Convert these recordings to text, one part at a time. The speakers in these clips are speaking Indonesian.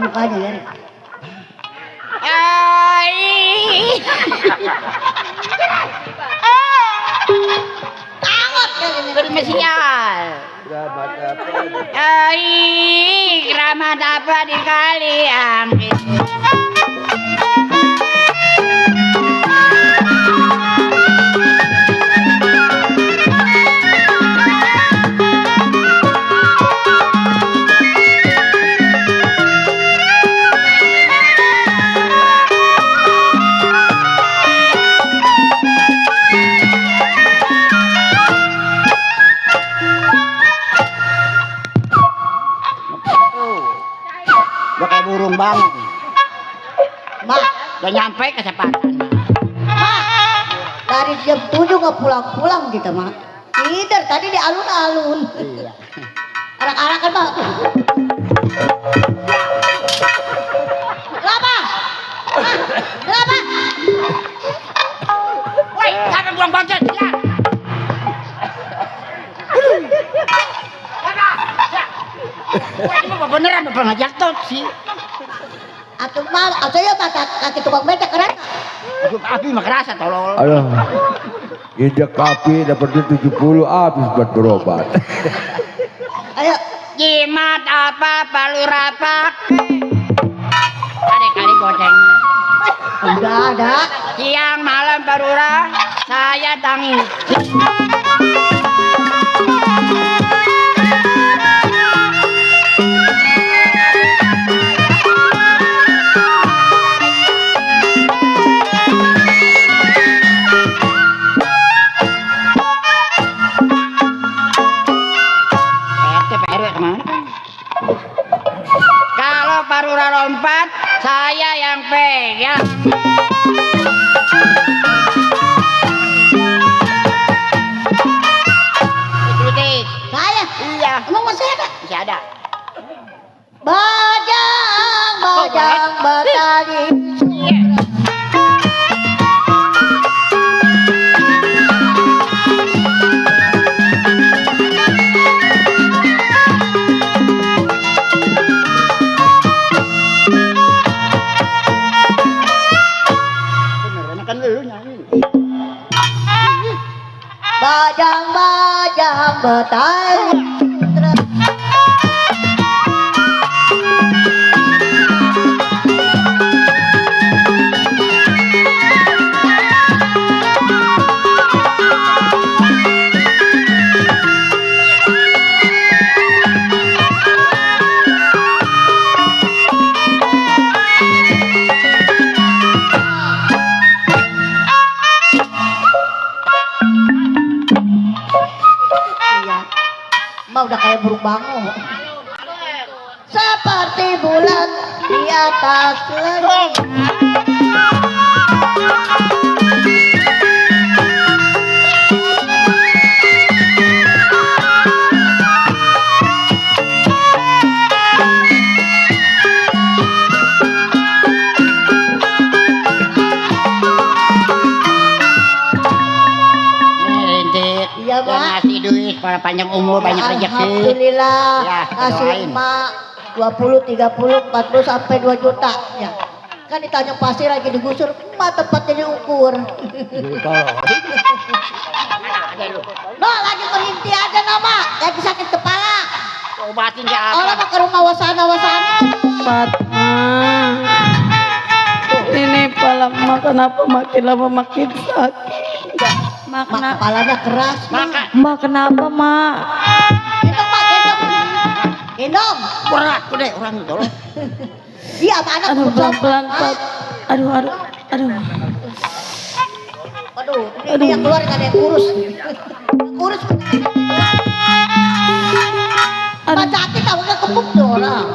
mukanya ya. Ai. Angot bermesial. Ai, keramat apa di kalian? Burung banget. Mak, udah nyampe kecepatan. Mak, dari jam 7 nggak pulang-pulang kita, Mak. Tidur tadi di alun-alun. Iya. Anak-anak kan, Mak. Kenapa? Kenapa? Woi, siapa buang bocor? Ya. Wah, ini mah beneran apa ngajak tot sih? Atuh mah, atuh ya kaki tukang becak keren. Api mah kerasa tolol. Aduh, injak kaki dapat duit 70 habis buat berobat. Ayo, Jimat apa palu rapak? Ada kali goceng. udah ada. Siang malam barura saya tangis. Kalau parura lompat, saya yang pegang. Dikritik. Saya. Iya. Emang masih ada? Masih ada. Bajang bertali. Iya. Kan lu nyanyi. Bajang bertali. Mah udah kayak burung bango. Seperti bulan di atas langit. Iya, Mak. Ngasih duit para panjang umur, banyak rezeki. Alhamdulillah. Ya, Kasih doain. emak 20, 30, 40 sampai 2 juta. Ya. Kan di Tanjung Pasir lagi digusur, emak tempatnya diukur. No, lagi berhenti aja nama, lagi sakit kepala. Obatin siapa? Orang mau ke rumah wasana. Ini pala mak kenapa makin lama makin sakit? Mak Mak kepalanya keras. Makan. Mak kenapa mak? Gendong, Mak, gendong. Gendong. Berat gede orang itu loh. Iya, sama anak Aduh kusop. pelan pelan. Aduh. Aduh, ini yang keluar nggak ada yang kurus. Yang kurus. Mak sakit, tahu nggak kebuk tuh orang.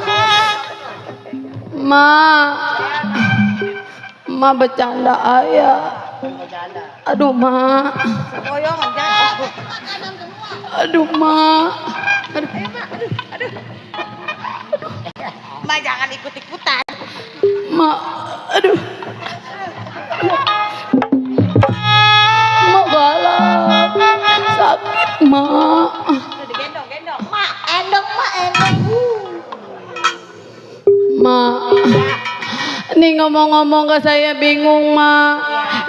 Ma bercanda ayah. Aduh ma. Aduh ma. Ma jangan ikut-ikutan. Ma. Aduh. Ma galak. Sakit ma. Gendong. Ma, endong. Ma, ini ngomong-ngomong ke saya bingung, Ma.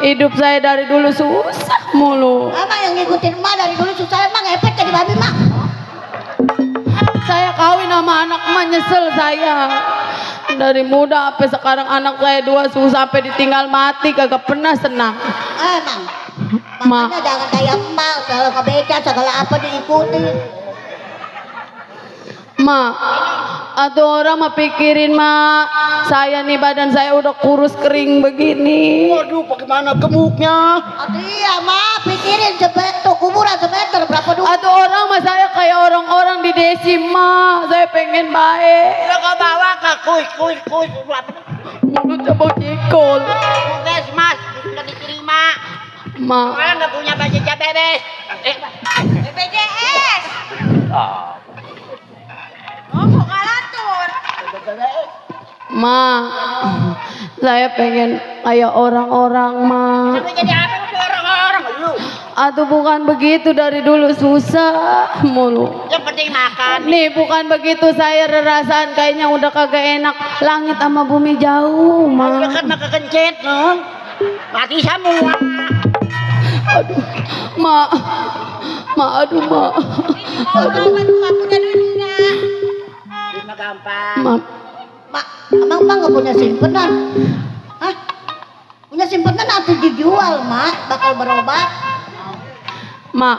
Hidup saya dari dulu susah mulu. Emang yang ngikutin emak dari dulu susah, emang ngepet jadi babi mak. Saya kawin sama anak emak, nyesel saya. Dari muda sampai sekarang anak saya 2 susah sampai ditinggal mati, kagak pernah senang. Emang. Ma. Makanya jangan kayak emak, segala kebeca, segala apa diikuti. Ma, atau orang mah pikirin, Ma, saya nih badan saya udah kurus kering begini. Waduh, bagaimana gemuknya? Aduh iya mak, pikirin sebetul kuburan semeter berapa dulu. Atau orang mah saya kayak orang-orang di desi, Ma. Saya pengen baik. Udah kau bawa ke kuis. Mulut coba cikol. Tugas mas, sudah diterima. Ma, Orang nggak punya BPJS. BPJS. Oh, kok ngalatur? Ma, saya pengen kayak orang-orang, Ma. Tapi jadi apa sih orang-orang lu? Atau bukan begitu, dari dulu susah mulu. Yang penting makan. Nih bukan begitu, saya rerasan kayaknya udah kagak enak. Langit sama bumi jauh, Ma. Dekat mah kekencet, dong. Mati semua. Aduh, Ma. Aduh, Ma. Aduh, Terima gampang. Ma. Mak, emang mak nggak punya simpenan? Hah? Punya simpenan atau dijual mak? Bakal berobat? Ma,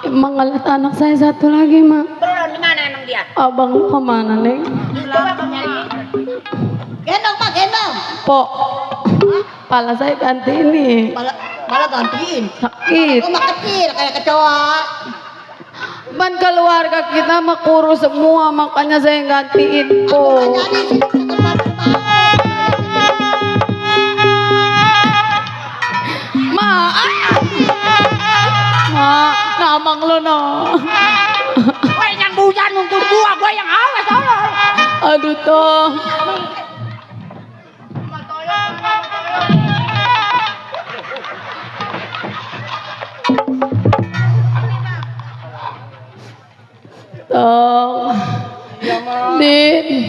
emang ngeliat anak saya satu lagi, Ma. Belum di mana emang dia? Abang lu kemana, Neng? Gendong mak, gendong. Pok, pala saya ganti ini. Malah gantiin. Sakit. Aku mak kecil kayak kecoa. Ban keluarga kita mah kurus semua, makanya saya gantiin, Po. Jadi sini jangan bantu. Ma, namang lo no. Gue yang bujan nuntut gua yang awas Allah. Aduh toh. Tong. Din.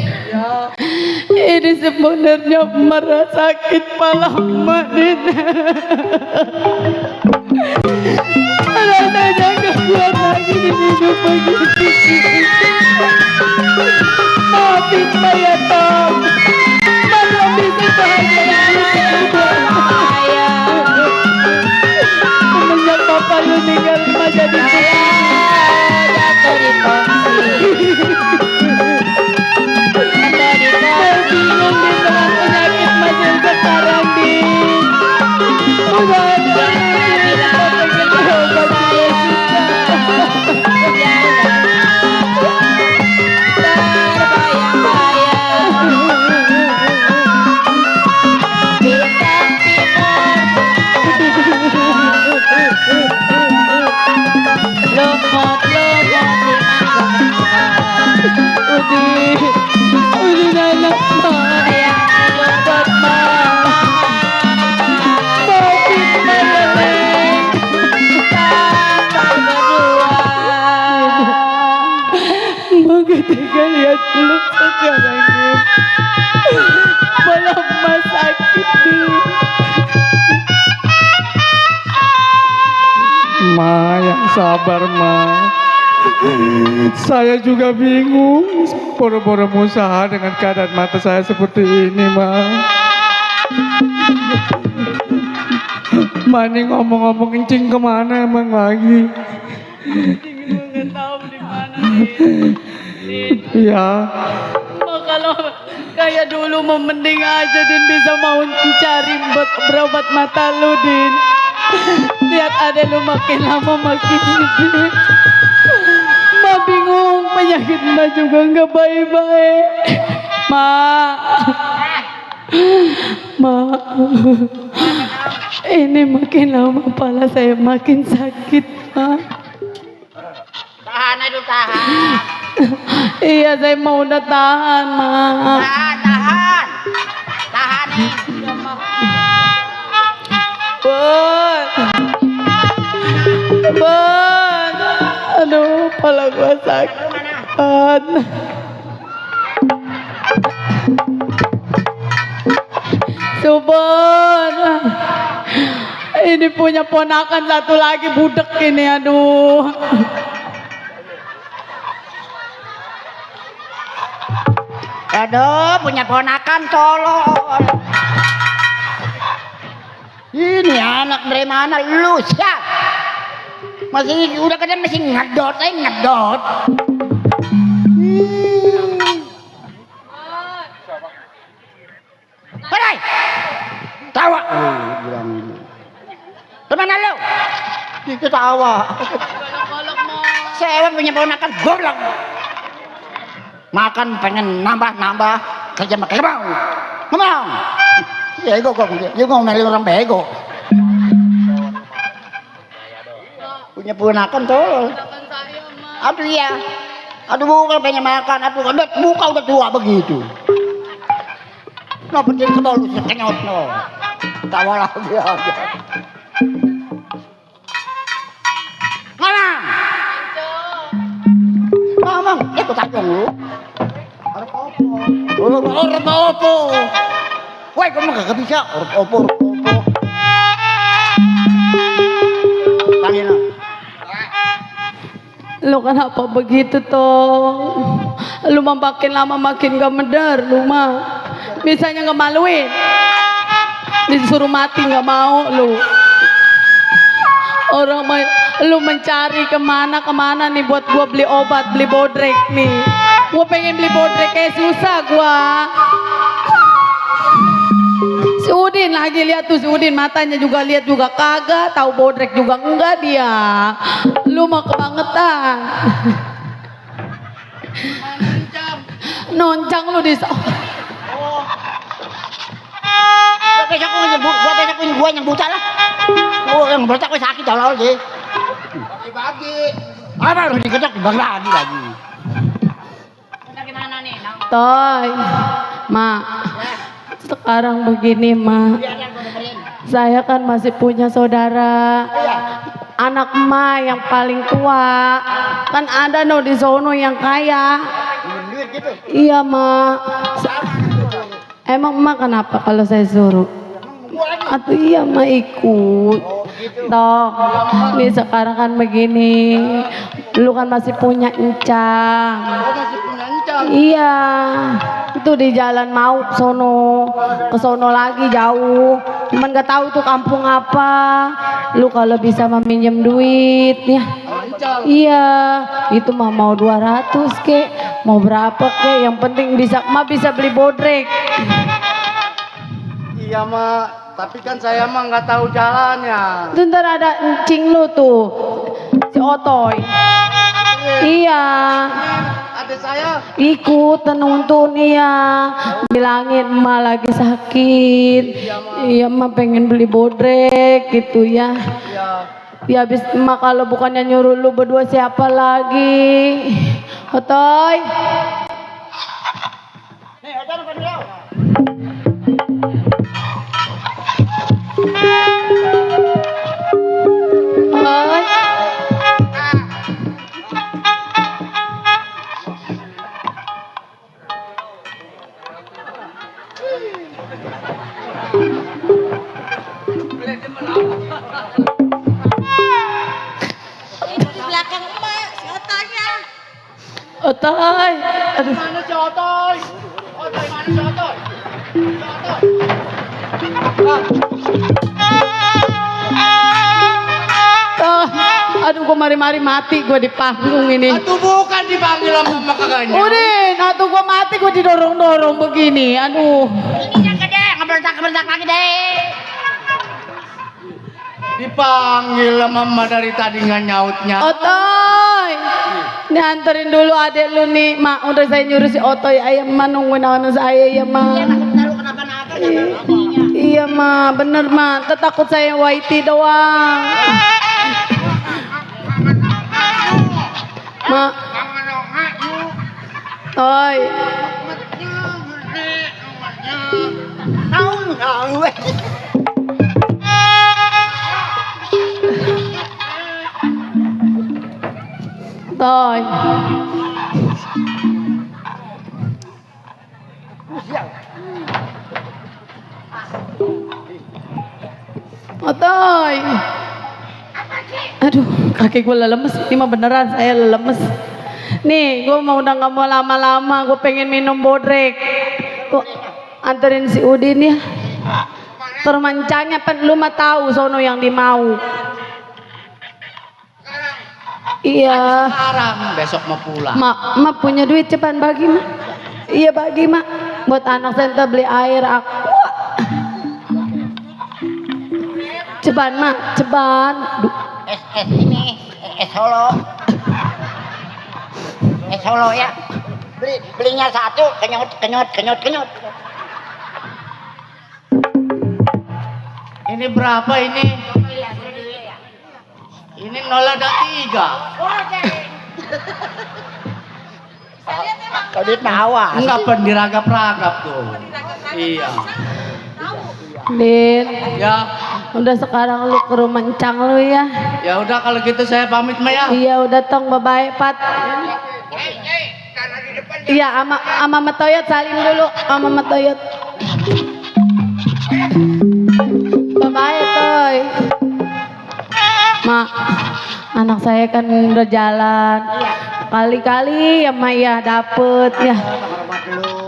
Ini sebenarnya merasa sakit pala emak, Din. Rasanya gak kuat lagi di hidup begini. Maafin saya, Tong. Mana bisa bahagia saya. Semenjak Bapak lu tinggal emak jadi jatuh di bingung di tengah penyakit macam sekarang, Din. Udah ada pengen berobat saya Ketika lihat peluk sekarang ini malah emak sakit nih. Ma, yang sabar, Ma. Saya juga bingung boro-boro usaha dengan keadaan mata saya seperti ini, Ma. Ma, ini ngomong-ngomong kencing kemana emang lagi? Nggak tahu di mana. Iya. Kalau kayak dulu mau mending aja, Din, bisa mau cari berobat mata lu, Din. Lihat ada lu makin lama makin gede. Ma bingung, penyakit Ma juga nggak baik-baik. Ma, ini makin lama kepala saya makin sakit, Ma. Tahan aja, tahan. Iya, saya mau udah tahan, Ma. Tahan. Tahan nih. Bun. Aduh, kepala gua sakit. Subon. Ini punya ponakan satu lagi budek ini, aduh. Aduh, punya ponakan tolol. Ini anak dari mana lu siap? Masih udah kadang masih ngedot, ngedot. Hai, tawa. Kemana lu? Itu tawa. Saya punya ponakan goblok. Makan pengen nambah, kerja makan mau. Ngomong. Bego kok, dia ngomelin orang bego. Punya ponakan tolol. Aduh iya. Aduh bukan pengen makan, aduh muka udah tua begitu. No penting sebal lu sekenyot no. Tawa lagi aja. Ngomong, itu tajong lu. Orang opo. Woi, kamu gak bisa. Orang opo. Panggil. Lu kenapa begitu toh? Lu makin lama makin gak medar lu mah. Misalnya gak maluin. Disuruh mati gak mau lu. Orang lu mencari kemana nih buat gua beli obat, beli bodrek nih. Gua pengen beli bodrek kayak susah gua. Si Udin lagi lihat tuh, si Udin matanya juga lihat juga kagak, tahu bodrek juga enggak dia. Lu mah kebangetan. Noncang lu di Gua yang buta lah. Oh, yang buta kok sakit tolol deh. Bagi. Apa lu diketok dibagi lagi. Gimana nih? Toy, Mak. Sekarang begini, Mak. Saya kan masih punya saudara. Anak emak yang paling tua. Kan ada no di sono yang kaya. Iya, Mak. Emang emak kenapa kalau saya suruh? Atau iya emak ikut. Toh, nih sekarang kan begini. Lu kan masih punya encang. Iya, itu di jalan mau sono, ke sono lagi jauh. Cuman gak tahu tuh kampung apa. Lu kalau bisa meminjam duit ya. Iya, itu mah mau 200 kek, mau berapa kek, yang penting bisa beli bodrek. Iya mak, tapi kan saya mah nggak tahu jalannya. Bentar ada encing lu tuh, si Otoy. Iya. Ada saya. Ikut nuntun iya. Bilangin emak lagi sakit. Iya emak pengen beli bodrek gitu ya. Iya. Ya habis emak kalau bukannya nyuruh lu berdua siapa lagi? Otoy. Nih, Otoy bukan dia. Otoy. Di belakang emak, si Otoynya. Otoy. Aduh. Mana si Otoy? Otoy mana si Otoy? Aduh, gua mari-mari mati gua di panggung ini. Atuh bukan dipanggil sama kakaknya. Udin, atuh gua mati gua didorong-dorong begini. Aduh. Ini yang gede, ngebertak lagi deh. Dipanggil mama dari tadi nggak nyautnya. Otoy. Nih anterin dulu adek lu nih, Mak. Udah saya nyuruh si Otoy ayam mah nungguin anak saya ya, Mak. Iya, Mak. Bener, Mak. Takut saya waiti doang. Mak. Toy. Toy. Otoy. Aduh, kaki gue lemes. Ini mah beneran saya lemes. Nih, gue mau udah gak mau lama-lama. Gue pengen minum bodrek. Tuh, anterin si Udin ya. Termancangnya pen lu mah tahu sono yang dimau. Iya. Sekarang besok mau pulang. Mak punya duit cepat bagi mak. Iya bagi mak. Buat anak saya beli air aku. Ceban mak, ceban. Es ini, es Solo. Es Solo ya. Belinya satu, kenyot. Ini berapa ini? Ini 0 ada 3. Kau duit mawa. Enggak pendiragap-ragap tuh. Iya. Din, Ya, udah sekarang lu ke rumah encang lu ya. ya udah kalau gitu saya pamit mah ya. Iya udah tong bye Pat. Iya ama Matoyot salim dulu ama Matoyot. Bye Toy. Mak, anak saya kan udah jalan. Kali-kali ya Maya dapet ya.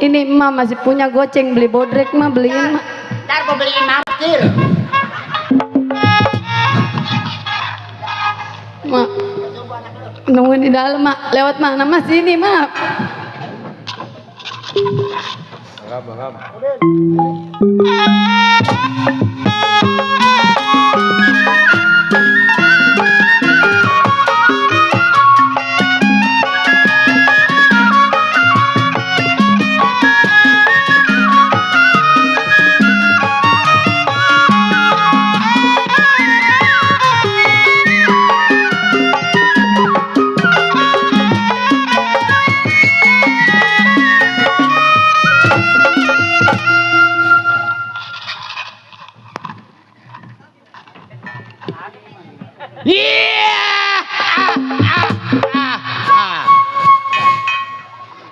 Ini emak masih punya goceng beli bodrek mah beliin mak. Ntar gue beliin martil. Mak, nungguin di dalam mak. Lewat mana mas sini mak.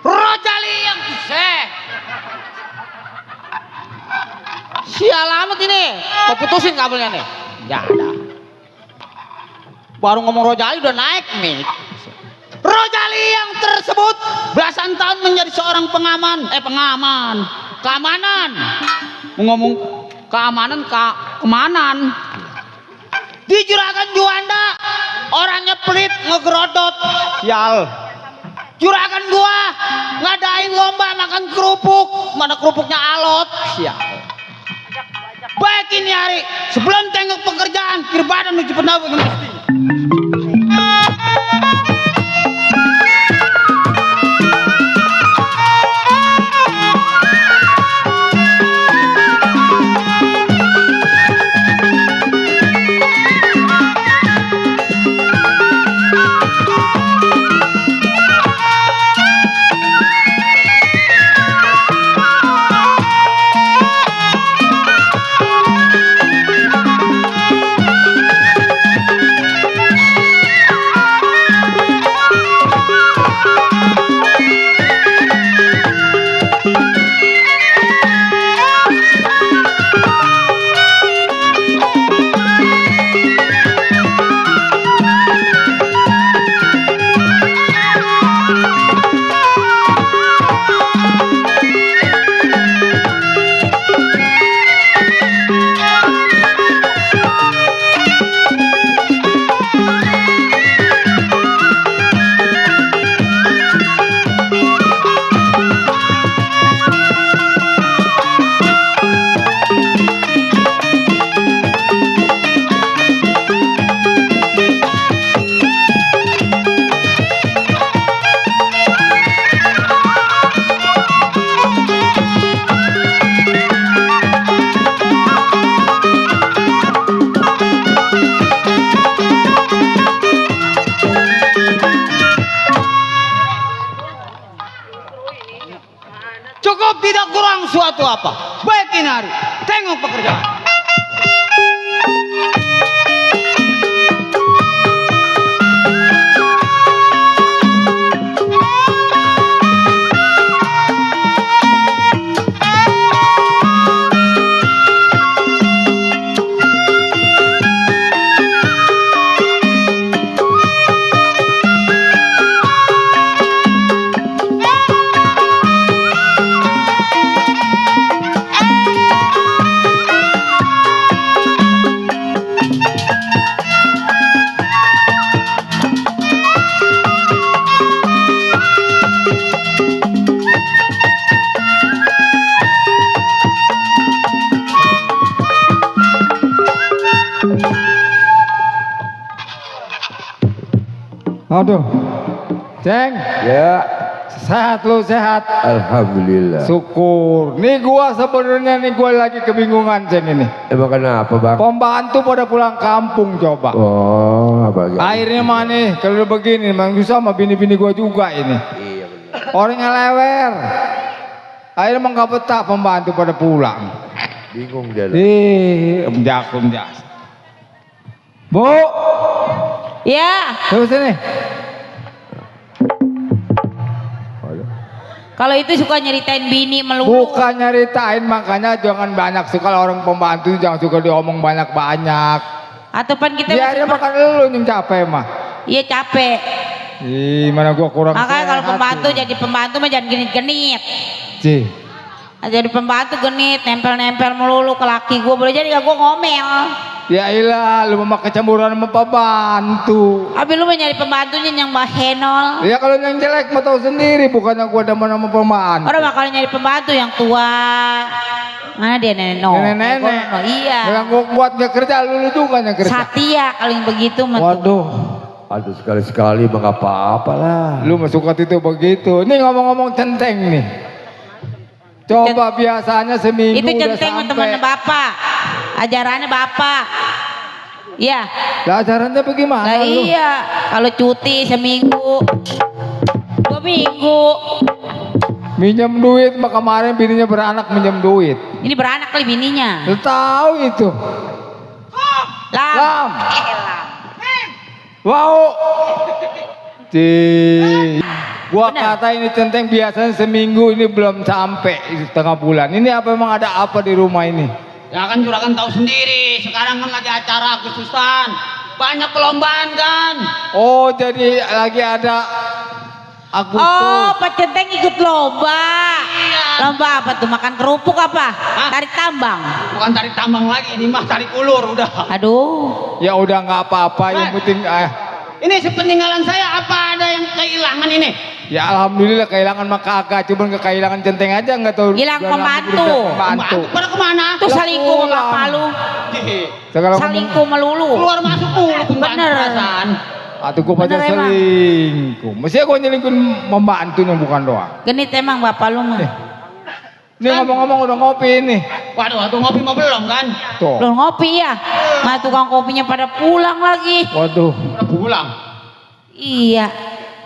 Rojali yang sial amat ini. Kau putusin kabelnya nih. Ya ada. Baru ngomong Rojali udah naik nih. Rojali yang tersebut belasan tahun menjadi seorang keamanan. Ngomong keamanan, kemanan. Di Juragan Juanda orangnya pelit ngegerodot. Sial. Juragan gua ngadain lomba makan kerupuk, mana kerupuknya alot. Sial. Baik ini hari sebelum tengok pekerjaan kir badan uji pendapat mesti. Cukup tidak kurang suatu apa. Baik ini hari tengok pekerjaan. Aduh. Ceng, Ya, sehat lu sehat. alhamdulillah. Syukur. Nih gua sebenarnya nih gua lagi kebingungan Ceng ini. Emang kenapa bang? Pembantu pada pulang kampung coba. Oh, apa lagi? Akhirnya mana nih kalau udah begini memang susah sama bini-bini gua juga ini. Iya benar. Orangnya lewer. Akhirnya emang gak betah pembantu pada pulang. Bingung dia. Emjak. Bu, Ya, terus sini. kalau itu suka nyeritain bini melulu. Bukan nyeritain, makanya jangan banyak suka orang pembantu, jangan suka diomong banyak-banyak. Atau pan kita Biar dia masih- makan dulu yang capek mah. Iya capek. Ih, mana gua kurang Makanya kalau sehat pembantu nih. jadi pembantu mah jangan genit-genit. Cih, Jadi pembantu genit, nempel-nempel melulu ke laki gue, boleh jadi gak gue ngomel. ya ilah, lu mau kecemburuan sama pembantu. Tapi lu mau nyari pembantunya yang bahenol. Ya kalau yang jelek mau tahu sendiri, bukannya gua demen sama pembantu. Orang bakal nyari pembantu yang tua. Mana dia nenek no? Nenek-nenek. Oh, iya. Yang gua buat gak kerja, lu juga yang kerja. Satya kalau yang begitu mah. tuh. Waduh, Aduh sekali-sekali mah nggak apa-apa lah. lu masuk itu begitu. Ini ngomong-ngomong centeng nih. Coba biasanya seminggu Itu udah centeng sama sampai. temen bapak. Ajarannya bapak. Iya. Lah ajarannya bagaimana Lah lu? iya. Kalau cuti seminggu. 2 minggu. Minjem duit, mah kemarin bininya beranak minjem duit. Ini beranak kali bininya. Lu tahu itu. Lam. Lam. Lam. Wow. Cih. Gua Bener. kata ini centeng biasanya seminggu ini belum sampai setengah bulan. Ini apa emang ada apa di rumah ini? Ya kan juragan tahu sendiri, sekarang kan lagi acara Agustusan. Banyak perlombaan kan. Oh, jadi lagi ada Agustus. Oh, Pak Centeng ikut lomba. Iya. Lomba apa tuh? Makan kerupuk apa? Tarik tambang. Bukan tarik tambang lagi, ini mah tarik ulur udah. Aduh. Ya udah nggak apa-apa, yang penting Ini sepeninggalan saya apa ada yang kehilangan ini? ya alhamdulillah kehilangan mah kagak, cuman kehilangan centeng aja nggak tahu. Hilang udah pembantu. udah pembantu. Pada kemana? Tuh selingkuh sama pulang. bapak lu. Sekarang Selingkuh melulu. Keluar masuk mulu pembantu Bener. perasaan. atau gua pada Bener, emang. selingkuh. Mesti gua nyelingkuhin membantu yang bukan doang. Genit emang bapak lu mah. Ini ngomong-ngomong udah ngopi ini. Waduh, ngopi mah belum kan? Tuh. Lu ngopi ya? Nah tukang kopinya pada pulang lagi. Waduh. Udah pulang. Iya.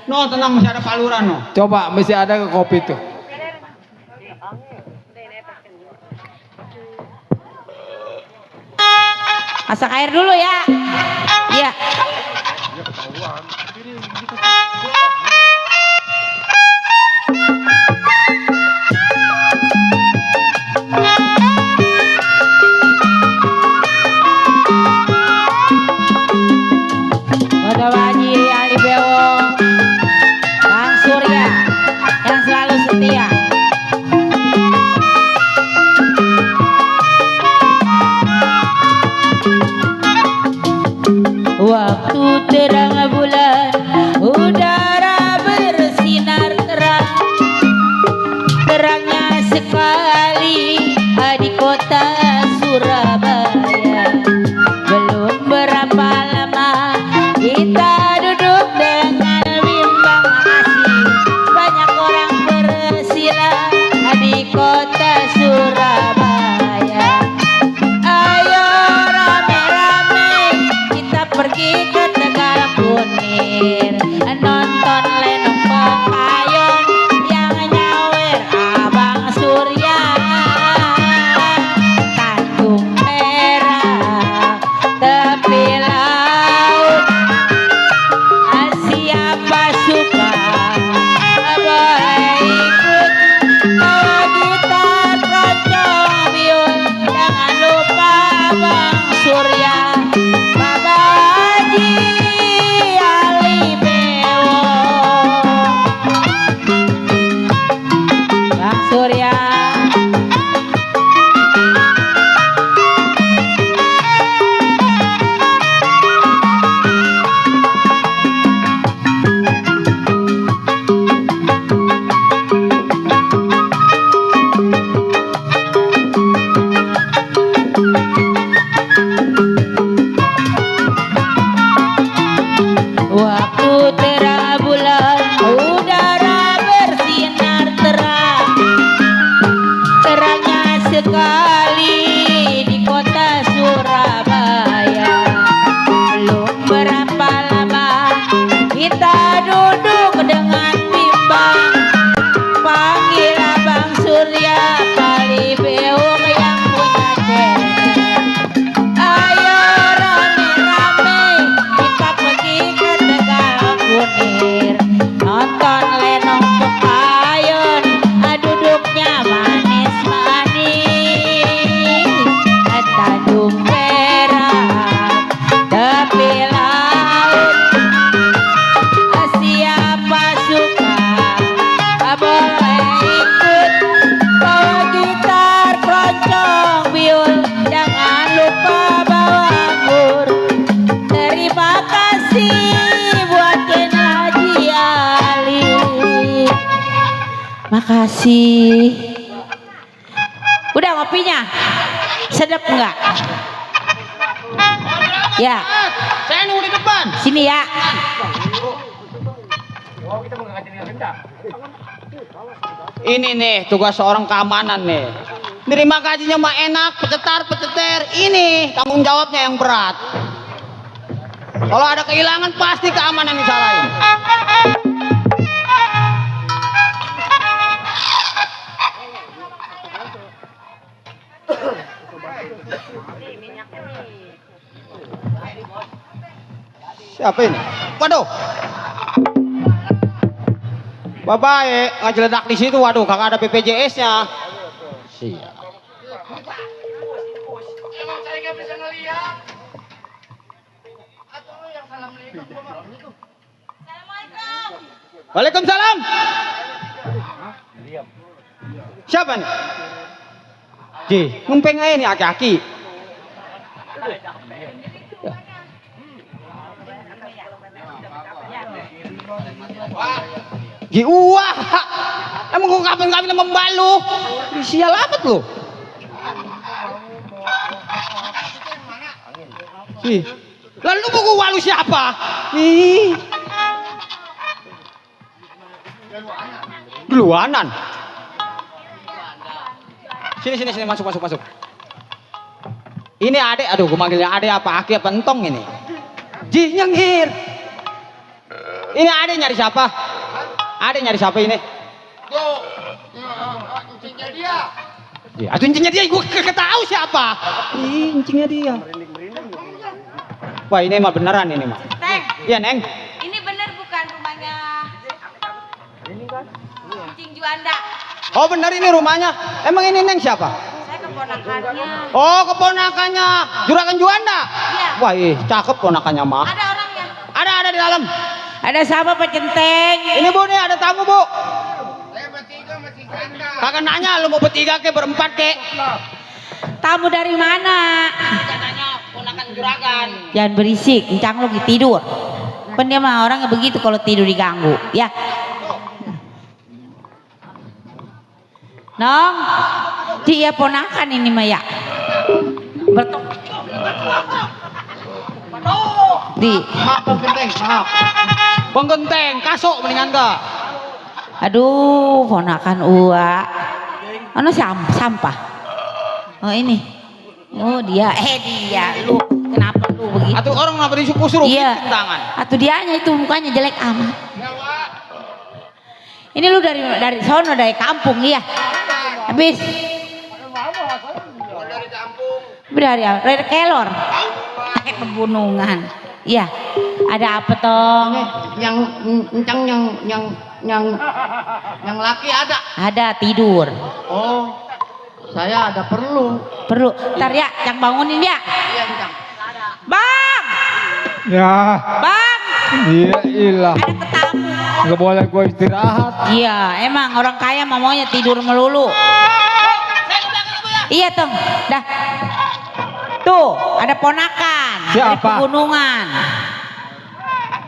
No, tenang masih ada paluran no. Coba mesti ada ke kopi tuh. Masak air dulu ya. Iya. Wadah Haji Ali Bewong, Bang Surya yang selalu setia. Waktu Makasih. Udah ngopinya? Sedap enggak? Ya. Saya nunggu di depan. Sini ya. Ini nih tugas seorang keamanan nih. Nerima gajinya mah enak, pecetar. Ini tanggung jawabnya yang berat. Kalau ada kehilangan pasti keamanan disalahin. Siapa ini? Waduh. Bapak ngajeledak di situ, waduh, kagak ada BPJS-nya. Siap. Emang saya nggak bisa ngeliat. Atau lu yang salah melihat? Waalaikumsalam. Siapa nih? Ji, ngumpeng aja nih aki-aki. Ji, wah. Emang kau kapan-kapan membalu? Sial amat lu. Ih, lalu buku walu siapa? Ih. Duluanan. Sini masuk. Ini adek, aduh gue manggilnya adek apa aki apa entong ini. Ji, nyengir. Ini adek nyari siapa? Adek nyari siapa ini? Tuh, kucingnya dia. Ya, aduh incingnya dia, gue kagak tahu siapa. Ih, incingnya dia. Wah, ini mah beneran ini mah. Teng, Iya, Neng. ini bener bukan rumahnya Cing Juanda? Oh, bener ini rumahnya. Emang ini Neng siapa? Saya keponakannya. Oh, keponakannya Juragan Juanda. Iya. Wah, cakep ponakannya mah. Ada orangnya? Ada di dalam. Ada siapa Pak Centeng? Ini Bu nih ada tamu, Bu. Saya bertiga masih ganda. Kagak nanya lu mau bertiga ke berempat ke. Tamu dari mana? Nanya ponakan Juragan. Jangan berisik, encang lo lagi tidur. Kan dia mah orangnya begitu kalau tidur diganggu, ya. Nong, dia ponakan ini mah ya. Bertok. Di, Maaf, Bang Genteng, maaf. Bang Genteng, kasok mendingan enggak? aduh, ponakan Ua. Ano sampah? Oh ini. Oh dia, dia. Lu kenapa lu begitu? Atau orang kenapa disuruh Iya. bikin tangan? Atau dianya itu mukanya jelek amat. Ini lu dari sono dari kampung iya. Habis. Dari Kelor. Pegunungan. Iya. Ada apa tong? Yang encang yang laki ada. Ada tidur. Oh, saya ada perlu. Perlu. Ntar ya, yang bangunin ya. Iya, encang. Bang, Ya, bang. iya ilah. Ada ketamu. Nggak boleh gue istirahat. Iya, emang orang kaya mah maunya tidur melulu. Iya tong, dah. Tuh, ada ponakan dari Siapa? pegunungan.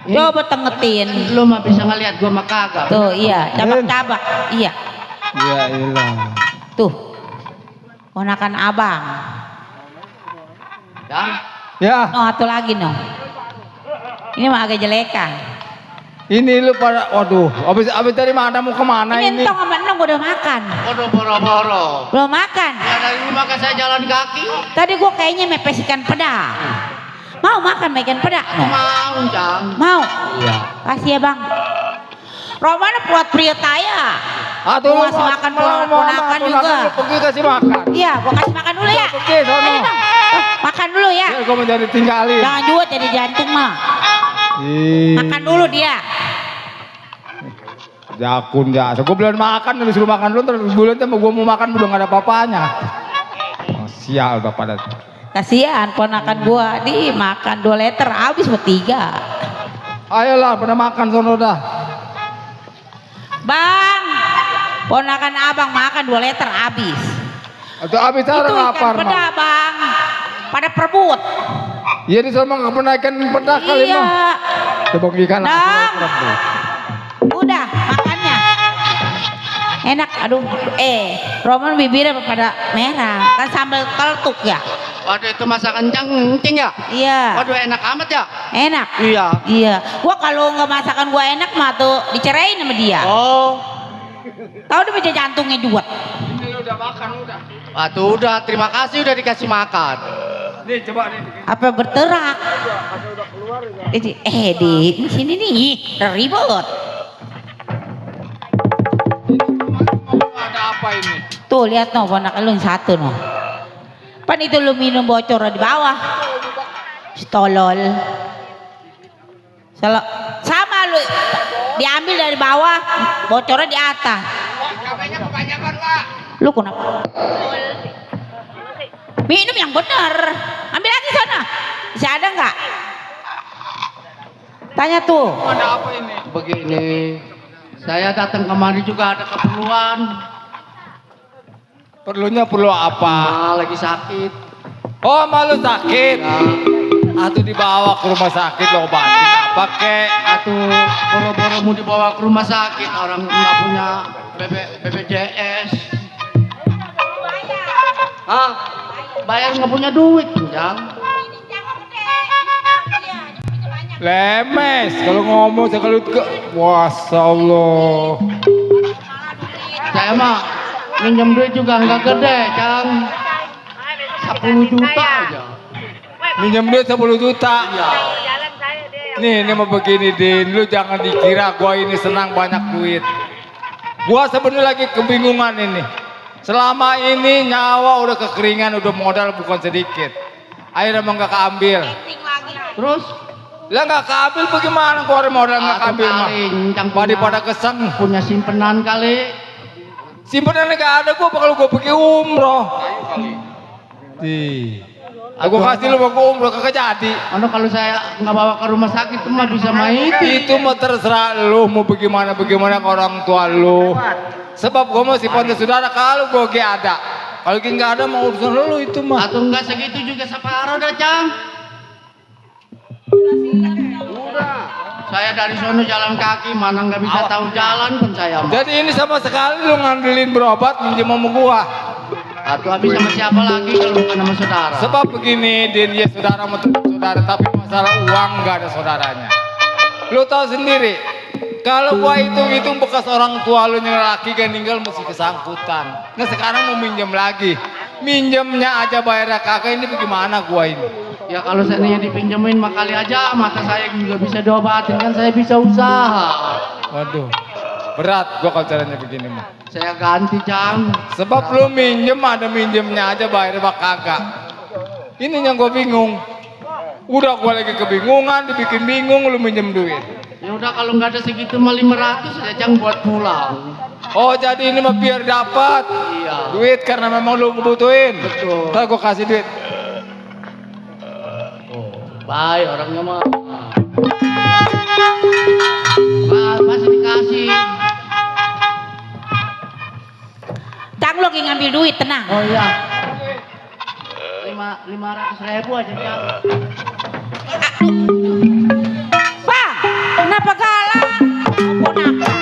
Coba tengetin. Lu mah bisa ngelihat gua mah kagak. Tuh, iya, cabak-cabak. Iya. Iya ilah. Tuh. Ponakan abang. Dan Ya, Oh, satu lagi no. Ini mah agak jelekan. ini lu pada, waduh, abis dari mana mau kemana Ini ini? entong sama enong udah makan. waduh boro-boro. Belum makan. Ya dari ini maka saya jalan kaki. Tadi gua kayaknya mepes ikan peda. Mau makan ikan peda? No. Mau, Cang. Mau? Iya. Kasih ya bang. Romana buat pria taya. Aduh, Gua kasih makan ponakan juga. Pergi kasih makan. Iya, gua kasih makan dulu ya. Oke, sono. Ayo dong. Makan dulu ya. Ya, gue mau jadi tinggalin. Jangan juga jadi jantung mah. Ih, Makan dulu dia. jakun ya. Gue belum makan, disuruh makan dulu. Terus bulan itu gue mau makan udah nggak ada apa-apanya. Oh, sial bapak dan. Kasihan ponakan gua dimakan 2 liter habis bertiga. Ayolah, pada makan sono dah. Bang, ponakan abang makan 2 liter habis. Atau abis Itu ada lapar ikan peda mah. bang, pada perebut. Iya di sana nggak pernah ikan peda kali Iya. mah. Coba ikan Dang. Udah makannya. Enak, aduh. Roman bibirnya pada merah. Kan sambal keltuk ya. Waduh itu masakan kencing ya? Iya. Waduh enak amat ya? Enak. Iya. Iya. Gua kalau nggak masakan gua enak mah tuh dicerain sama dia. Oh. Tahu dia meja jantungnya juga. Ini udah makan udah. Waduh udah terima kasih udah dikasih makan. Nih coba nih. Apa berterak? Di sini nih ribut. Ada apa ini? Tuh lihat no, anak lu yang satu no. Pan itu lu minum bocor di bawah. Stolol. Sama lu diambil dari bawah, bocornya di atas. Kabelnya kebanyakan, Pak. Lu kenapa? Minum yang benar. Ambil lagi sana. Bisa ada nggak? Tanya tuh. Ada apa ini? Begini, saya datang kemari juga ada keperluan. Perlunya perlu apa? Lagi sakit. Oh, malu sakit. Atuh dibawa ke rumah sakit lo obatin apa kek? Atuh boro-boro mau dibawa ke rumah sakit orang nggak punya BPJS. Ah, bayar nggak punya duit, Jang. Lemes kalau ngomong sekali ke. Masya Allah. Saya mah minjem duit juga nggak gede, Jang. 10 juta aja. Minjem duit 10 juta. Nih, ini mau begini Din, lu jangan dikira gua ini senang banyak duit. Gua sebenarnya lagi kebingungan ini. Selama ini nyawa udah kekeringan, udah modal bukan sedikit. Akhirnya emang gak keambil. Terus Lah gak keambil bagaimana keluar modal gak keambil mah? Pada kesang. punya simpenan kali. Simpenan gak ada gua bakal gua pergi umroh. Aku kasih lu mau ke umroh kagak jadi. Anu kalau saya nggak bawa ke rumah sakit mah bisa main. Itu mah terserah lu mau bagaimana ke orang tua lu. Sebab gua mau simpan saudara kalau gua gak ada. Kalau nggak ada mau urusan lu itu mah. Atau enggak segitu juga separuh dah, Cang. Udah. Saya dari sono jalan kaki, mana nggak bisa tahu jalan pun saya mah. Jadi ini sama sekali lu ngandelin berobat minjem sama gua. Atau habis sama siapa lagi kalau bukan sama saudara. Sebab begini, Din, ya saudara mau tetap saudara, tapi masalah uang nggak ada saudaranya. Lu tahu sendiri, kalau gua hitung bekas orang tua lu yang laki kan meninggal mesti kesangkutan. Nah sekarang mau minjem lagi, minjemnya aja bayar kakak ini bagaimana gua ini? Ya kalau seandainya dipinjemin mah kali aja mata saya juga bisa diobatin kan saya bisa usaha. Waduh, berat gua kalau caranya begini mah. Saya ganti, Cang. Sebab lu minjem ada minjemnya aja bayar kagak. Ini yang gua bingung. Udah gua lagi kebingungan, dibikin bingung lu minjem duit. Ya udah kalau nggak ada segitu mah 500 aja, Cang, buat pulang. Oh jadi ini mah biar dapat Iya. duit karena memang lu kebutuhin. Betul. Ntar gua kasih duit. Baik orangnya mah. Masih dikasih. Cang lo lagi ngambil duit, tenang. Oh iya. 500.000 aja, Cang. Bang, kenapa galak? Ponakan.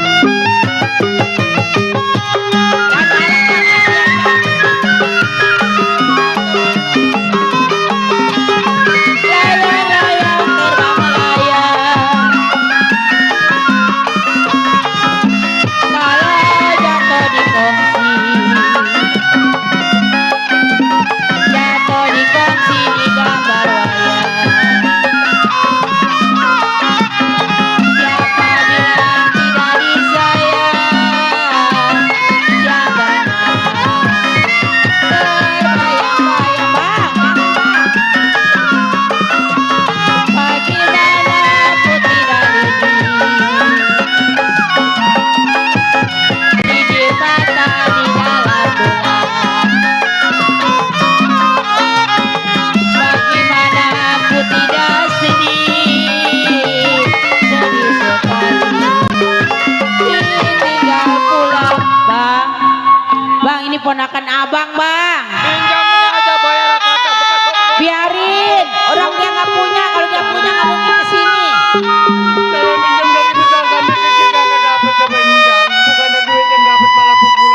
Ponakan abang, Bang. Pinjamnya aja bayar kagak bekas. Biarin, orang dia nggak punya, kalau dia punya nggak mungkin kesini. Saya minjem dari bisa sampai kecil kagak dapet sampai minjam. Bukan duit yang dapet malah pukul.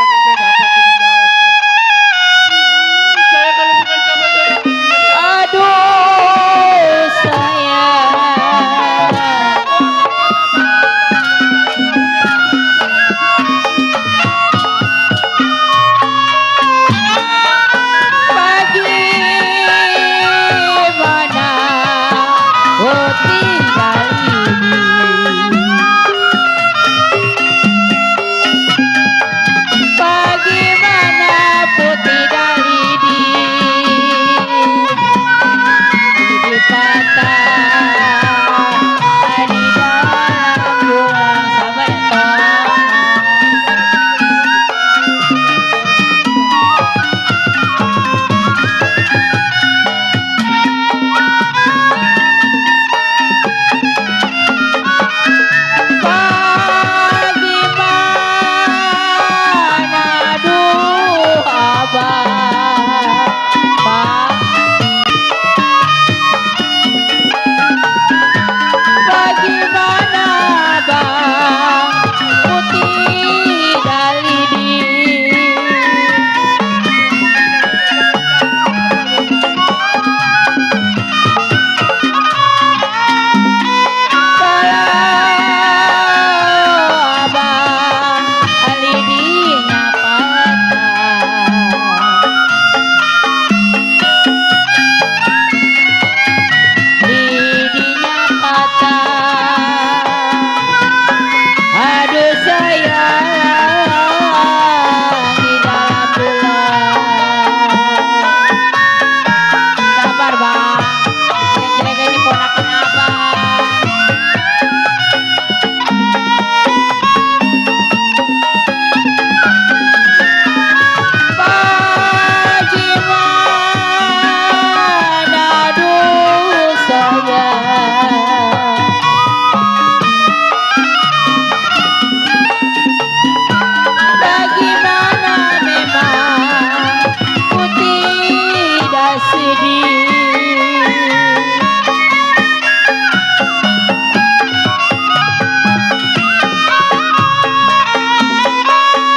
sedih.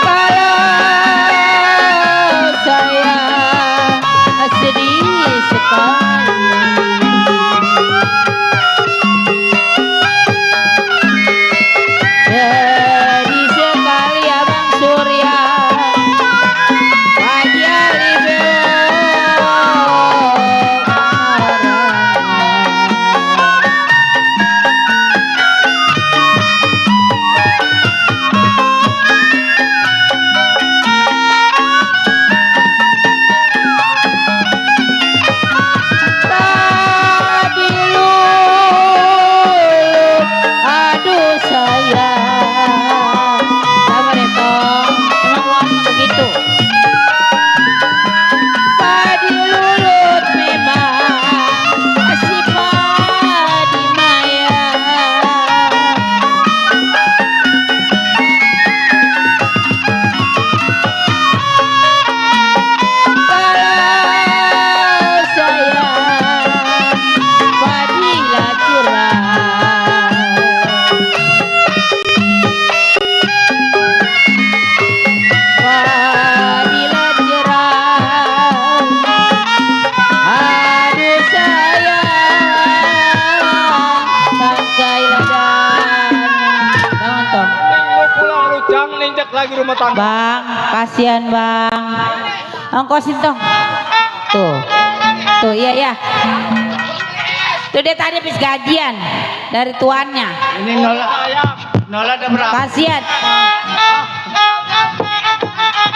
Kalau saya sedih sekali. Sedih sekali Abang Surya. Wajah aduh sayang. Sabar ya Tong, emang luarnya begitu. Padi lulut memang si padi maya. Kalau sayang padilah curang. Padilah cerah. Aduh sayang, bangkai ladanya. Bangun Tong. Lu pulang lu jangan injak lagi rumah tangga. Bang, kasihan Bang. Ongkosin Tong. Tuh. Tuh iya ya. Tuh dia tadi habis gajian dari tuannya. Ini Nola ada berapa? Kasihan.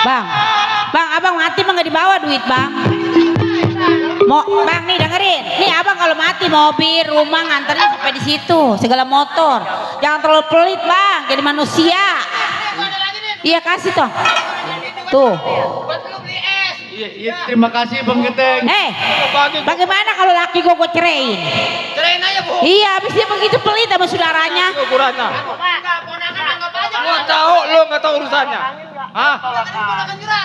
Bang, abang mati mah nggak dibawa duit bang. Bang nih dengerin, nih abang kalau mati mobil, rumah nganterin sampai di situ, segala motor. Jangan terlalu pelit bang, jadi manusia. Iya kasih toh. Tuh. Iya, terima kasih Bang Geteng. Bagaimana kalau laki gue ceraiin? Cerain aja bu. Iya, habis dia begitu pelit sama saudaranya. Ukurannya. Gua tahu lu nggak tahu urusannya. Hah?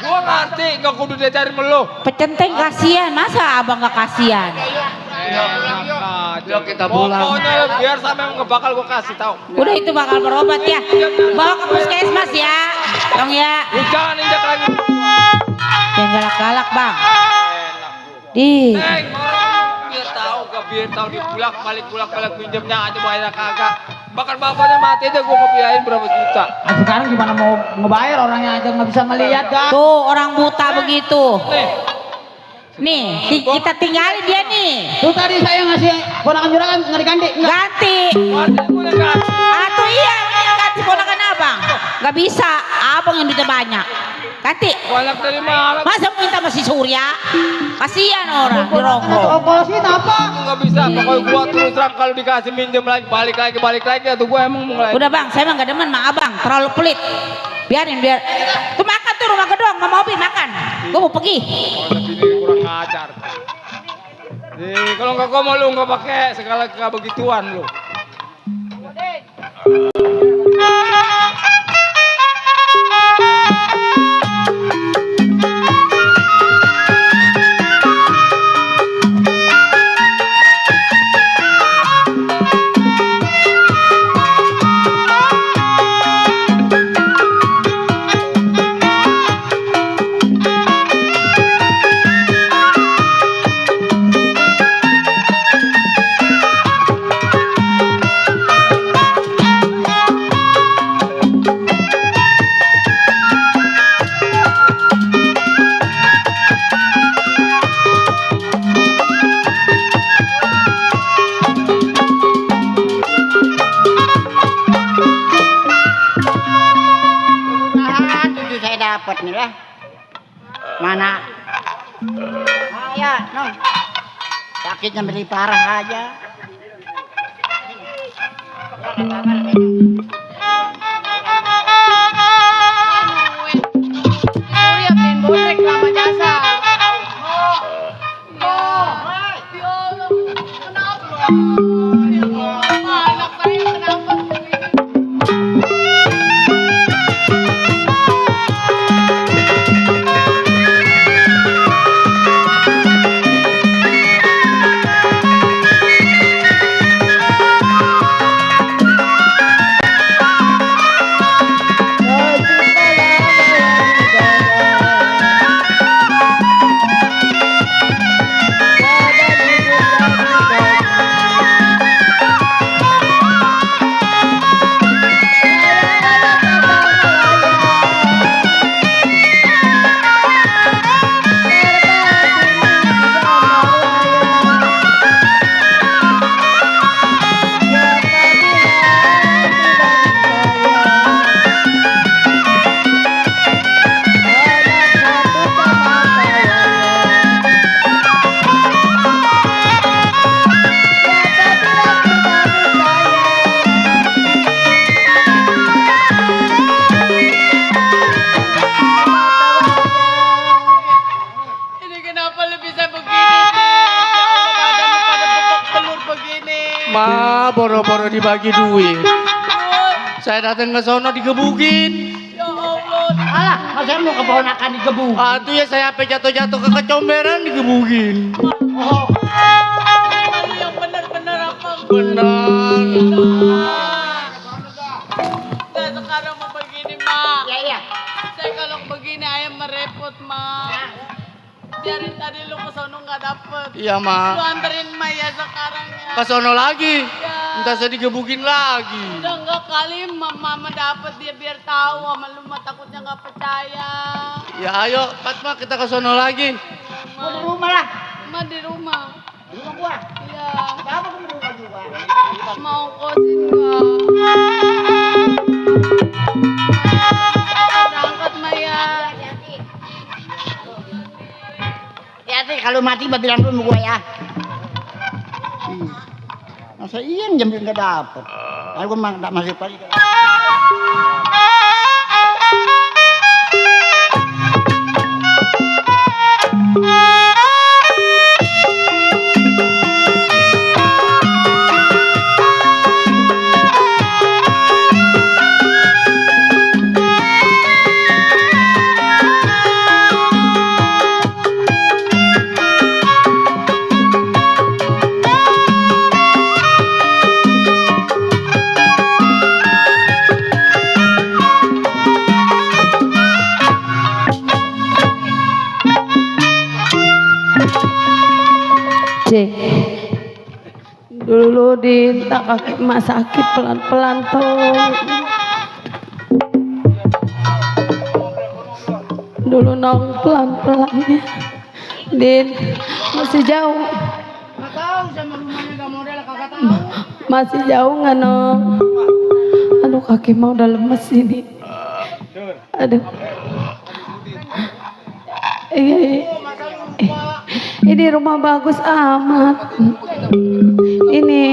Gua ngerti nggak kudu dia cari melu. Pecenteng kasihan, masa abang nggak kasihan? Yuk kita pulang. Pokoknya biar sampai ngebakal gua kasih tahu. Udah itu bakal berobat ya. Bawa ke puskesmas ya. Dong ya. Lu jangan injak lagi. Jangan galak-galak bang. Di. Biar tahu dia bolak balik pinjamnya aja bayar kagak. Bahkan bapaknya mati aja gua ngebiayain berapa juta. Nah, sekarang gimana mau ngebayar orangnya aja nggak bisa ngelihat kan? Tuh orang buta begitu. Nih, kita tinggalin dia nih. Tuh tadi saya ngasih ponakan juragan nggak diganti. Ganti. Atuh iya, ganti ponakan abang. Gak bisa, abang yang duitnya banyak. Ganti. Banyak dari mana? Masa mau minta masih Surya? Kasihan orang di rongkrong. Opolosin apa? Nggak bisa, pokoknya gua terus terang kalau dikasih minjem lagi, balik lagi, atau gua emang mulai. Udah bang, saya emang gak demen sama abang, terlalu pelit. Biarin. Tuh makan tuh rumah gedong, sama mobil makan. Gue mau pergi. Ini kurang ngajar. Kalau nggak gua mau lu nggak pakai segala begituan lu. Dapat nih lah. Mana? Ya, non. Sakitnya beli parah aja. Surya beliin bodrek sama jasa. Anak saya kenapa begini? kalau bisa begini, Din. Ya Allah, badanmu pada bebek telur begini. Ma, boro-boro dibagi duit. Saya datang ke sono digebukin. Ya Allah. Alah, masa mau keponakan digebuk. Itu ya saya sampai jatuh-jatuh ke kecomberan digebukin. Lalu yang benar-benar apa? Benar. Nah, sekarang mau begini, Mak. Iya. Saya kalau begini ayam merepot, Mak. Biarin tadi lu ke sono nggak dapet. Iya, Lu Ma. anterin Mak ya sekarang ya. Ke sono lagi. Ya. Entah saya digebukin lagi. Udah enggak kali mama dapet dia biar tahu sama lu mah takutnya nggak percaya. Ya ayo, Fatma kita ke sono lagi. Gua di rumah lah. Ma di rumah. Di rumah gua. Iya. Apa gua di rumah juga? Mau kosin nggak? Berangkat Maya. Hati-hati kalau mati mbak bilang dulu gua ya. Masa iya jam nggak dapet. Aku mah nggak masuk lagi. Cek. Dulu Din, tak kaki emak sakit pelan-pelan tolong. Dulu nong pelan-pelan ya. Din, masih jauh. Nggak tahu sama rumahnya nggak model kagak tahu. Masih jauh nggak nong? Aduh kaki mau udah lemes ini. Aduh. Iya. Ini rumah bagus amat. Ini,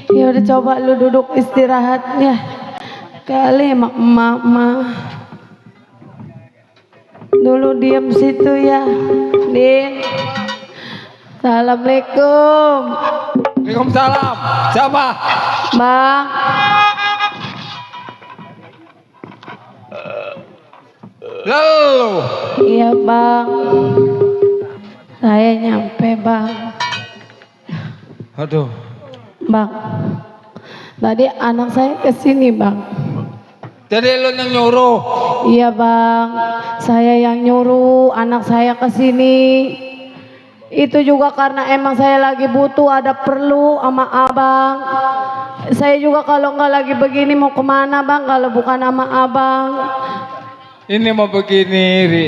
ya udah coba lu duduk istirahat ya. Kali emak. Dulu diam situ ya, Din. Assalamualaikum, Waalaikumsalam. Siapa? Bang. Lalu. Iya Bang. Saya nyampe Bang. Aduh. Bang, tadi anak saya kesini Bang. Jadi lu yang nyuruh. Iya Bang, saya yang nyuruh anak saya kesini. Itu juga karena emang saya lagi butuh, ada perlu sama abang. Saya juga kalau nggak lagi begini mau kemana Bang kalau bukan sama abang. Ini mau begini, Ri.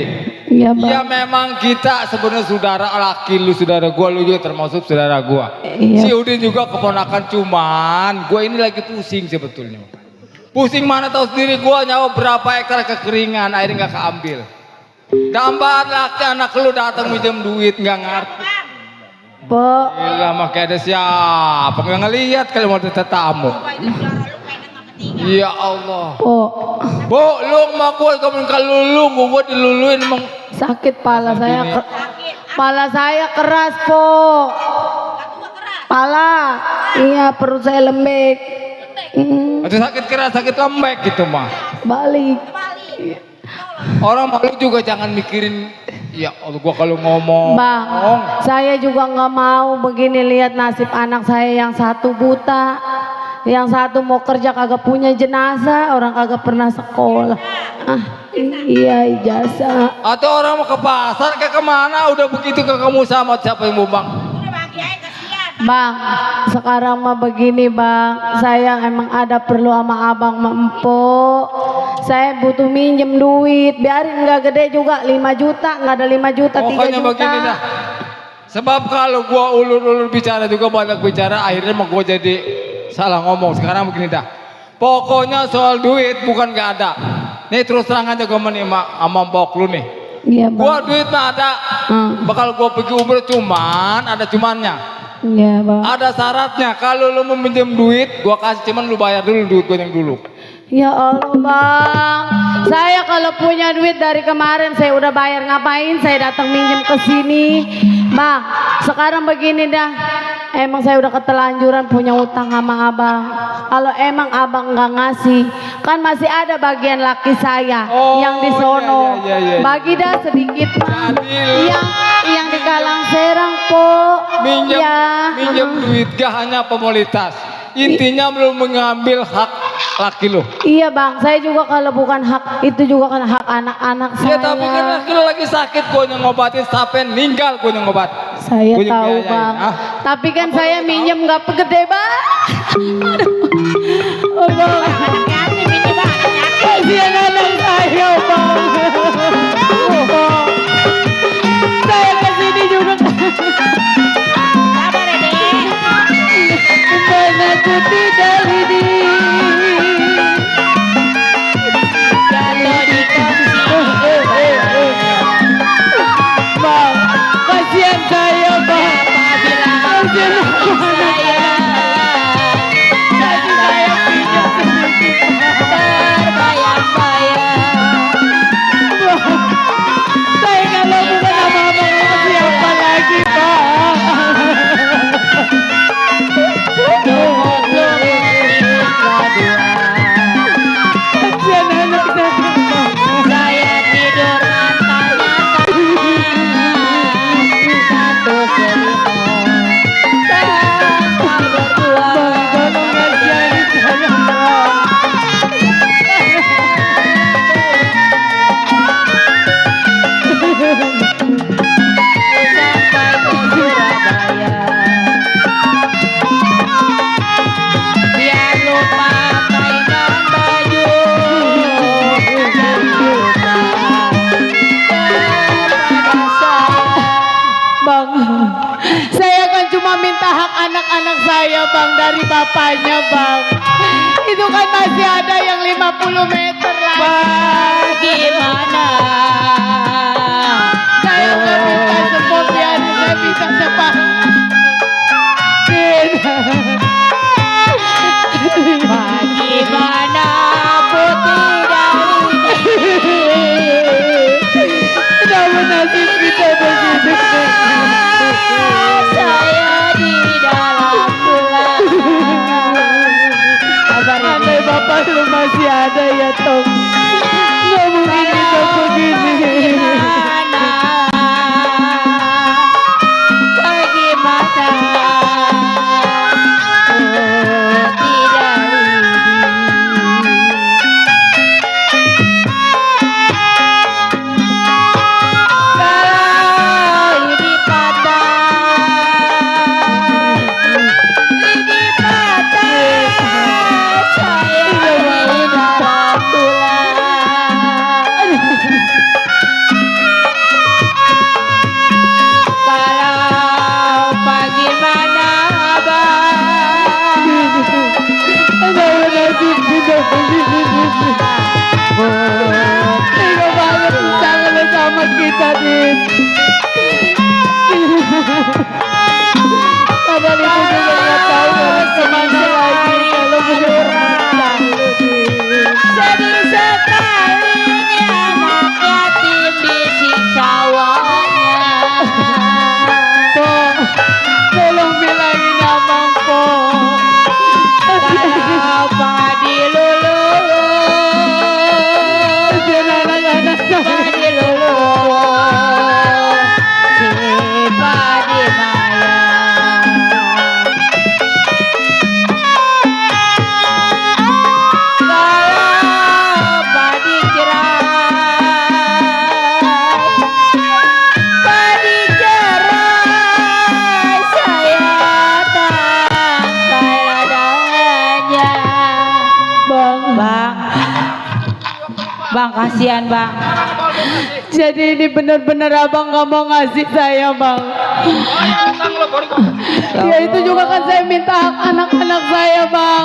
Iya Bang. Ya memang kita sebenarnya saudara laki lu, saudara gua, lu juga termasuk saudara gua. Iya. Si Udin juga keponakan, cuman gua ini lagi pusing sebetulnya. Pusing mana tahu sendiri, gua nyawa berapa ekor kekeringan, akhirnya nggak keambil. Gambar laki anak lu datang minjem duit nggak ngerti. Po, Gila mah kayak ada siapa nggak ngelihat kalau mau tamu. Ya Allah. po, Bu, lu mah gua kamu kalulu, gua diluluin emang. sakit pala saya. Pala saya keras po. Pala, iya perut saya lembek. Atau sakit keras, sakit lembek gitu mah. Balik. Orang malu juga jangan mikirin. Ya Allah, gua kalau ngomong. Bang, saya juga nggak mau begini lihat nasib anak saya yang satu buta, yang satu mau kerja kagak punya jenazah, orang kagak pernah sekolah. Iya ijazah. Atau orang mau ke pasar kayak kemana? Udah begitu ke kamu sama siapa yang mau bang? Bang, sekarang mah begini Bang, saya emang ada perlu sama abang Empok. Saya butuh minjem duit, biarin nggak gede juga 5 juta, nggak ada 5 juta, 3 Pokoknya juta. begini dah. Sebab kalau gua ulur-ulur bicara juga banyak bicara, akhirnya mah gua jadi salah ngomong. Sekarang begini dah. Pokoknya soal duit bukan nggak ada. Nih terus terang aja gua menerima sama Empok lu nih. Iya Bang. Gua duit mah ada. Bakal gua pergi umroh, cuman ada cumannya. Iya Bang. Ada syaratnya, kalau lu mau minjem duit, gua kasih, cuman lu bayar dulu duit gua yang dulu. Ya Allah bang, saya kalau punya duit dari kemarin saya udah bayar, ngapain saya datang minjem ke sini, bang? Sekarang begini dah, emang saya udah ketelanjuran punya utang sama abang. Kalau emang abang nggak ngasih, kan masih ada bagian laki saya yang di sono. iya. Bagi dah sedikit mah, yang di Kalang Serang po. Minjem, Ya. minjem duit gak hanya formalitas. Intinya belum mengambil hak laki lo. Iya bang, saya juga kalau bukan hak itu juga kan hak anak-anak Ya saya. tapi kan laki lo lagi sakit, gue yang ngobatin sampai meninggal gue yang ngobat. Saya Gua yang tahu biayain, bang, ah. tapi kan saya minjem nggak gede bang. Oh, bang. Hati-hati ini bang, hati-hati. Kasihan anak saya bang. Oh, saya kesini juga. Sabar ya deh. Mana ku tidak ini. Jatuh di kursi. Bang, kasihan saya bang. Kasihan aku anak saya. Jadi saya pinjam sedikit bang. Terbayang-bayang. Saya kalau bukan abang sama siapa lagi bang. Kasihan anak saya. Saya tidur mata-mata. Satu selimut. Sampai berdua. Tolong kasihan saya bang. Sampai ke Surabaya. Biar lupa pakaikan baju yang lupa kepada saya. Bang, saya kan cuma minta hak anak-anak saya bang dari bapaknya bang. Itu kan masih ada yang 50 meter lagi. Gimana? Saya nggak minta semua biar saya bisa cepat. Bagaimana putih dari Namun nasib kita begitu. saya di dalam bulan. Andai bapak lu masih ada ya Tom, nggak mungkin kita begini. Bagaimana? Putih dari kalau di patah saya di dalam tulang. Kalau bagaimana abang? Namun nasib kita begini. Tega banget jangan sama kita Din. Padahal itu juga nggak tahu harus kemana lagi kalau bener. Sedih sekali ini anak yatim disiksa wanya. Po, tolong bilangin abang Po. Kalau padi lulu, Kasihan anak-anak saya. padi lulu, si padi maya. Kalau padi cerai, saya tangkai ladangnya. Bang, kasihan bang. Jadi ini benar-benar abang nggak mau ngasih saya bang. Ya itu juga kan saya minta hak anak-anak saya bang.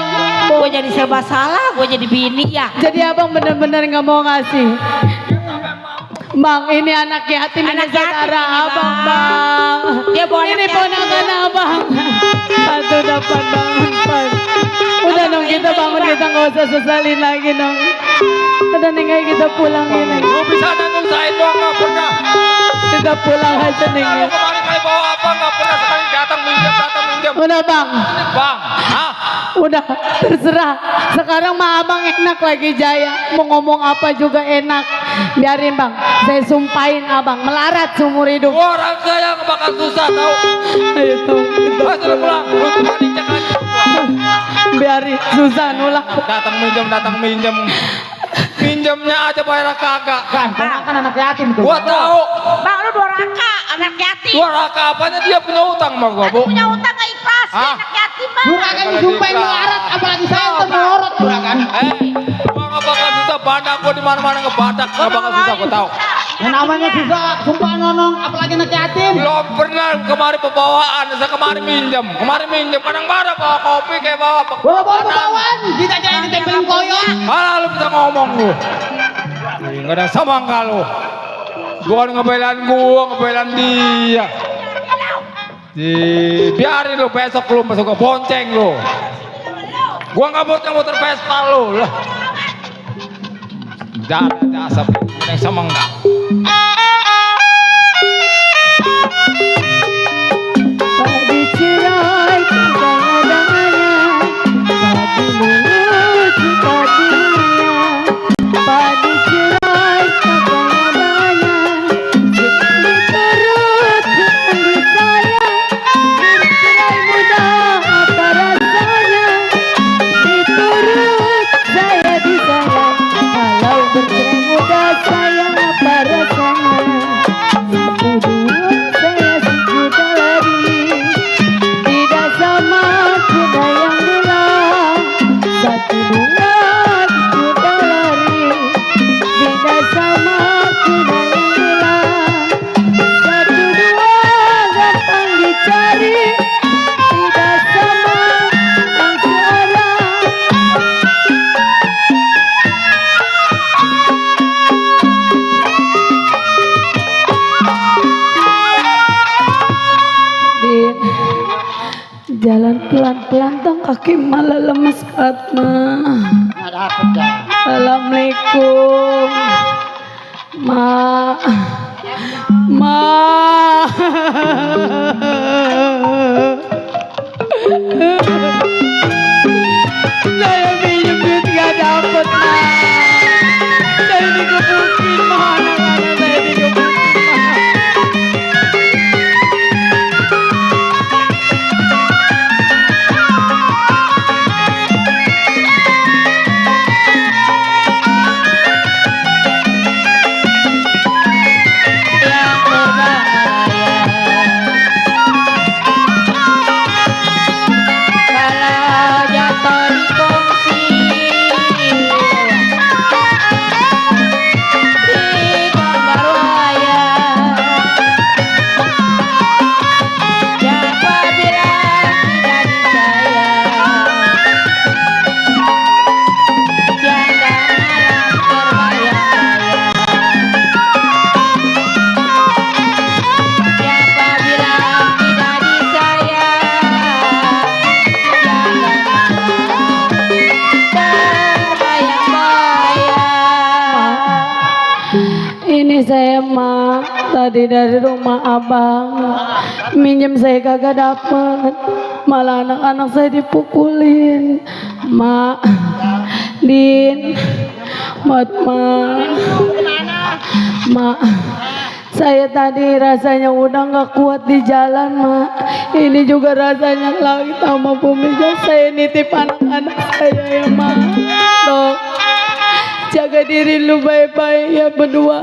Gue jadi serba salah, gue jadi bini ya. Jadi abang benar-benar nggak mau ngasih. Bang, ini anak yatim, Anak ini saudara yatim ini, abang Bang. bang. Dia bawa anak Ini yatim. ponakan abang. Satu dapat bangun pan. Udah dong kita bangun, kita nggak usah sesalin lagi dong. Udah nih kayak kita pulang ini. Lu bisa nusain doang nggak pernah. Kita pulang aja nih. Kalau kemarin kali bawa apa nggak pernah, sekali datang minjem. Udah bang. Bang, hah? Udah terserah. Sekarang mah abang enak lagi jaya. Mau ngomong apa juga enak. Biarin bang. Saya sumpahin abang melarat seumur hidup. Orang kaya nggak bakal susah tau. Ayo tuh. Mas udah pulang. Lu kemarin cek aja. Biarin susah nolak. Datang minjem. Minjemnya aja bayar kagak. Kan anak yatim tuh. Gua tahu. Bang lu 2 raka anak yatim. Gua raka apanya, dia punya utang sama gua, Bu. Punya utang gak ikhlas Hah? anak yatim bang. Juragan disumpahin melarat, apalagi saya tuh melorot juragan. Gua nggak bakal susah, badak gua di mana-mana ngebadak, nggak bakal susah, gua tahu. Yang namanya susah, sumpah nonong, apalagi anak yatim. Belum pernah kemarin pembawaan, saya kemarin minjem, kadang marah bawa kopi kayak bawa. Bawa bawaan, kita jangan ditempelin koyon. Malah lu bisa ngomong lu. Nggak ada samangka lu. Bukan ngebelain gua, ngebelain dia. Biarin lu, besok lu masuk ke bonceng lu. Gua nggak muter Vespa lu lah. Jangan asap, yang samangka. Padi cerai kadang-kadangnya, padi mulut padi dunia. Padi cerai kadang-kadangnya, sekali perut jangan disayang. Bercerai muda apa rasanya, diturut saya disayang. Kalau bercerai muda sayang apa rasanya. Satu dua saya sejuta lari, tidak sama kuda yang bilang. Satu dua sejuta lari, tidak sama kuda yang bilang. Satu dua gampang dicari, tidak sama yang seorang. Din, jalan pelan-pelan dong, kaki malah lemes Fatma. Nggak dapet dah. Assalamualaikum, Ma. Saya pinjam duit gak dapet, Ma. Saya dikebukin, mana saya dikebukin, Ma. Yang berbahaya kalau jatuh di kongsi, di gambar wayang. Siapa bilang tidak disayang, jaga malam terbayang-bayang. Siapa bilang tidak disayang, jangan malam terbayang-bayang. Ini saya Ma, tadi dari rumah abang, minjem saya kagak dapet, malah anak-anak saya dipukulin. Ma, Din, buat Ma, saya tadi rasanya udah nggak kuat di jalan, Ma. Ini juga rasanya langit sama bumi. Saya nitip anak-anak saya ya, Ma. Tuh, jaga diri lu baik-baik ya berdua.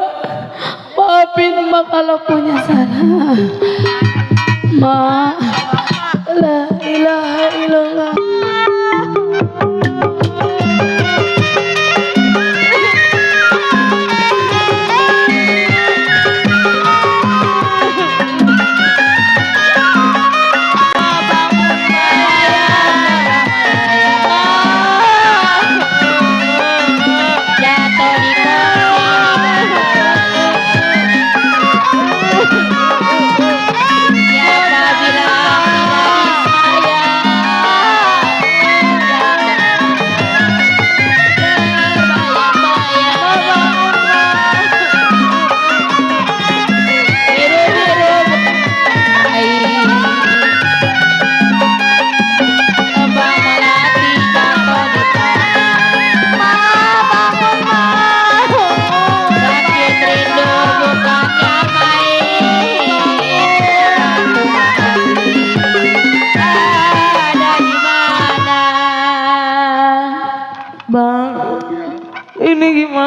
Maafin Ma kalau punya salah. Ma, la ilaha illallah. Jatuh di kursi, siapa bilang tidak disayang.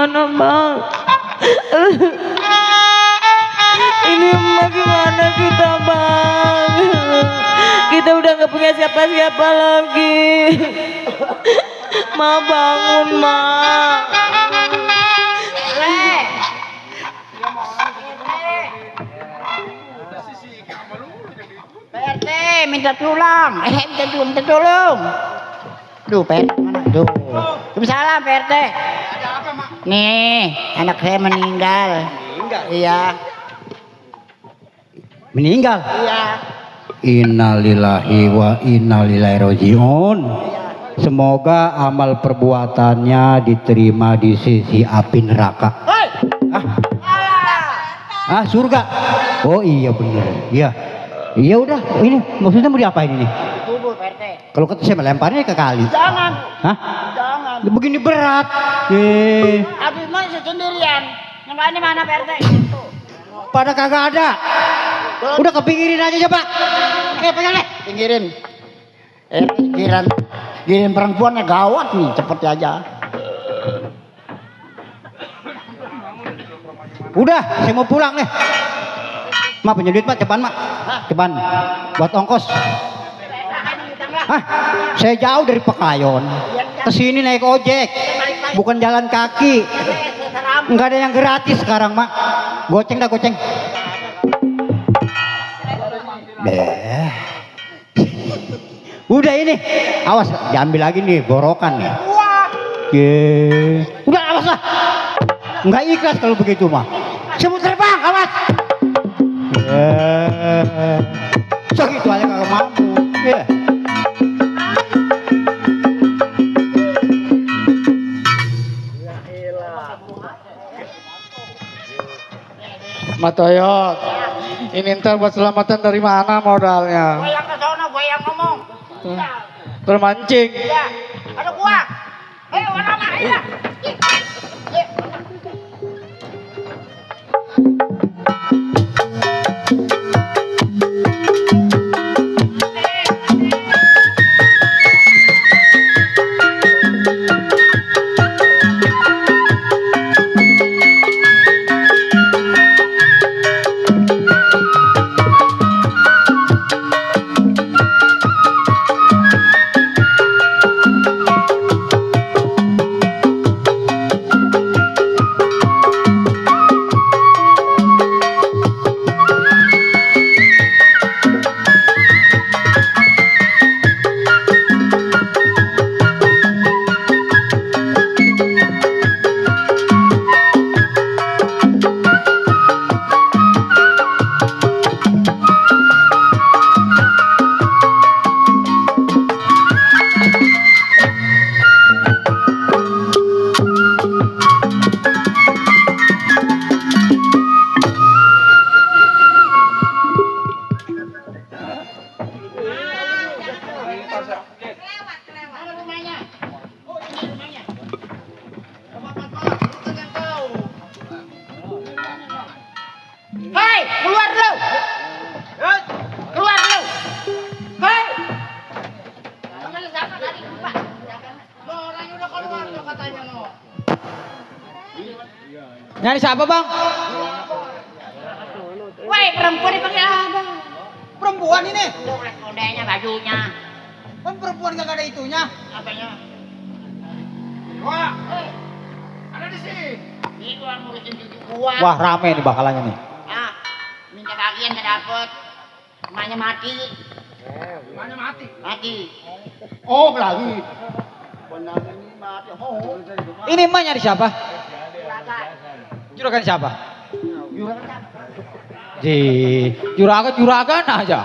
gimana bang? Ini bagaimana kita bang? Kita udah gak punya siapa-siapa lagi. Ma bangun ma. PRT minta tolong. Minta tolong. Duh, PRT mana? Duh. Waalaikumsalam PRT. Ada apa, Mak? Nih, anak saya meninggal. Meninggal. Iya. Meninggal. Iya. Innalillahi wa innalillahi rajiun. Semoga amal perbuatannya diterima di sisi api neraka. Ah, surga. Oh iya bener. Iya. Iya udah. Ini maksudnya mau diapain ini? Kubur PRT. Kalau kata saya melemparnya ke kali. Jangan. Hah? Jangan. Begini berat. Habis masih sendirian. Yang lainnya mana PRT? Pada kagak ada. Udah kepinggirin aja coba. Oke, pegang deh. Pinggirin. Giliran perempuannya gawat nih, cepet aja. Udah, saya mau pulang nih. Mak punya duit mak, ceban mak. Ceban. Buat ongkos. Hah? Saya jauh dari Pekayon. Kesini naik ojek. Bukan jalan kaki. Enggak ada yang gratis sekarang mak. Goceng dah goceng. Deh. Udah ini. Awas, diambil lagi nih, borokan nih. Udah awas lah. Enggak ikhlas kalau begitu mah. Semut terbang, awas. Segitu aja kagak mampu. Matoyot, ini ntar buat selamatan dari mana modalnya? Gue yang ke sono, gue yang ngomong. Termancing. Ya, ada gua. Warna mah, ya. Hei, keluar lu. Keluar lu. Hei. Orangnya udah keluar tuh katanya lo. Nyari siapa, Bang? Woi, perempuan dipanggil abang. Perempuan ini. Kodenya bajunya. Kan perempuan gak ada itunya. Apanya? Wah, ada di sini. Ini gua ngurusin cucu gua. Wah, rame nih bakalannya nih. Ah, minta bagian gak dapet. Emaknya mati. Mana mati? Mati. Oh, lagi. Benar ini mati. Oh. Ini mah nyari siapa? Juragan siapa? Juragan aja.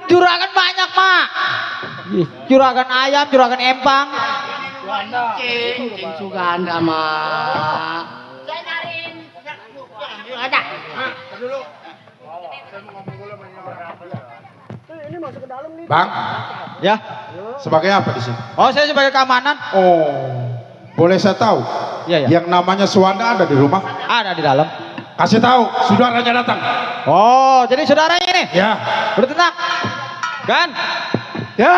Juragan banyak, Mak. Juragan ayam, juragan empang. Cing Suganda mah. Saya nyariin. Ada. Bang, Ya. sebagai apa di sini? Oh, saya sebagai keamanan. Oh, boleh saya tahu? Iya, ya. Yang namanya Suwanda ada di rumah? Ada di dalam. Kasih tahu, saudaranya datang. Oh, jadi saudaranya nih. Ya, Udah tenang. Kan? Ya.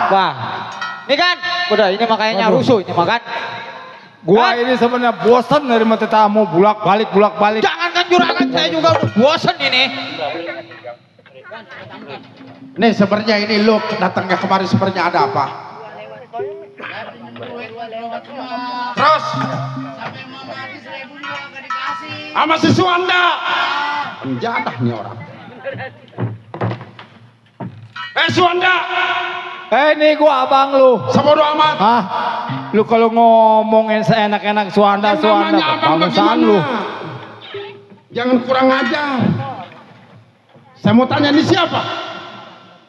Wah. Nih kan? Udah ini makanya rusuh ini makan. Gua ini sebenarnya bosan dari mata tamu bolak-balik. Jangankan juragan saya juga udah bosan ini. Nih sebenarnya ini lu datangnya kemari sebenarnya ada apa? Terus sama si Suanda penjadah nih orang. Suanda, Ini gua abang lu. sebodo amat. Hah? Lu kalau ngomongin seenak-enak Suanda, Yang namanya abang bangsan bagaimana? lu. Jangan kurang ajar. Saya mau tanya ini siapa?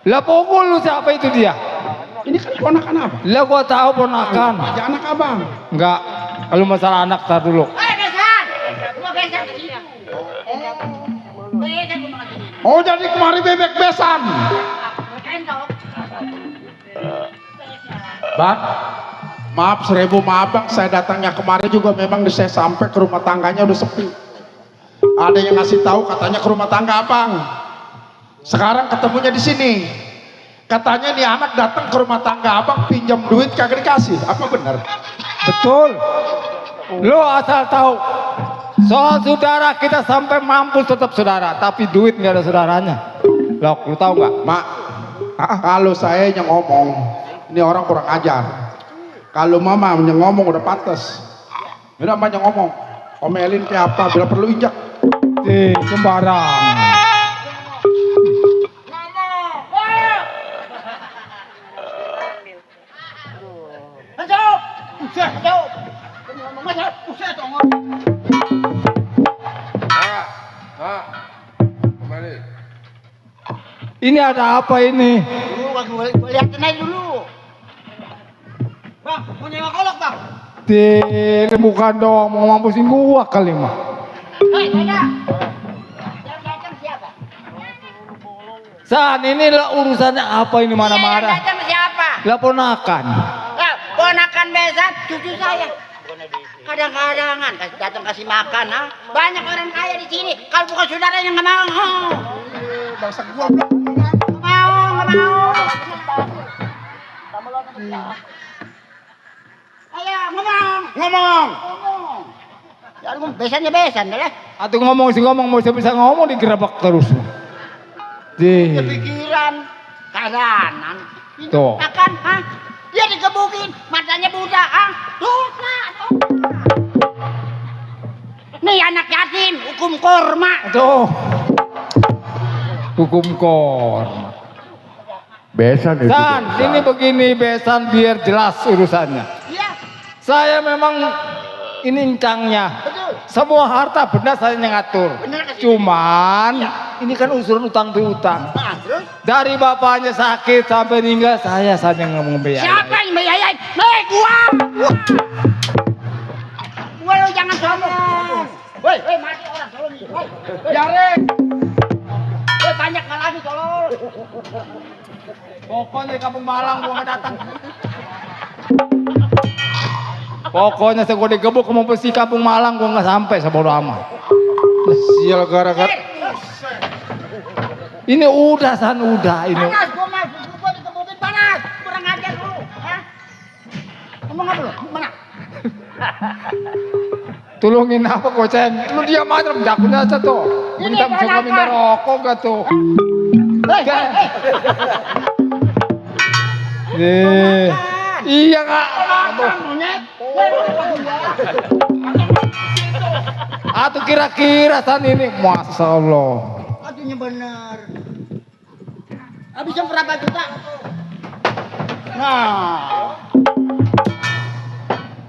Lah pukul lu siapa itu dia? Ini kan ponakan apa? Lah gua tahu ponakan. Aja anak abang. Enggak. Kalau masalah anak tar dulu. Oh jadi kemari bebek besan. Bang, maaf 1000 maaf bang, saya datangnya kemarin juga memang saya sampai ke rumah tangganya udah sepi. Ada yang ngasih tahu katanya ke rumah tangga abang. Sekarang ketemunya di sini. Katanya nih anak datang ke rumah tangga abang pinjam duit kagak dikasih. Apa benar? Betul. Lu asal tahu. Soal saudara kita sampai mampus tetap saudara, tapi duit nggak ada saudaranya. Lok, lu tahu nggak? Mak, kalau saya yang ngomong, ini orang kurang ajar. Kalau mama yang ngomong udah pantas. Udah banyak ngomong. Omelin kayak apa, bila perlu injak. Sembarang. Ini ada apa ini? Gue liatin aja dulu. Bang, mau nyewa kolok bang? Bukan dong, mau mampusin gua kali mah. Hei, Dada. Yang datang siapa? San, ini lah urusannya apa ini Yang marah-marah? datang siapa? Lah ponakan. Lah, ponakan besan cucu saya. Kadang-kadangan datang kasih makan, ha? Banyak orang kaya di sini. Kalau bukan saudaranya nggak mau. Bangsa gua belum. Nggak mau. Ayo ngomong. Ya lu besannya besan dah lah. Atau ngomong sih ngomong, mau bisa ngomong digerebek terus. Kepikiran kadanan. Tuh. Makan, ha? Dia dikebukin, matanya buta, ha? Dosa. Nih anak yatim, hukum korma. Tuh. Hukum korma. Besan itu. San, ini begini besan biar jelas urusannya. Iya, Saya memang ini incangnya. betul. Semua harta benda saya yang ngatur. Bener kan? Cuman ini kan urusan utang piutang. Nah, terus Dari bapaknya sakit sampai meninggal saya saja yang membiayai. siapa yang biayain? Nih, gua. Gua lu jangan sombong. Woi, mati orang tolong nih. Woi, Jaring. woi banyak nggak lagi tolong. Pokoknya Kampung Malang gua nggak datang. Pokoknya saya gua digebuk mau besi Kampung Malang gua nggak sampai sebodo amat. Sial gara-gara. Ini udah San udah ini. Panas, gua dikebukin panas. Kurang ajar lu, ha? Ngomong apa lu? Mana? Tulungin apa goceng? Lu diam aja dakuna aja tuh. Ini Minta suka ponakan. minta rokok gak tuh? Nih. Iya kak. Atau kira-kira San ini, masya Allah. Aduhnya benar. Habisnya berapa juta? Nah.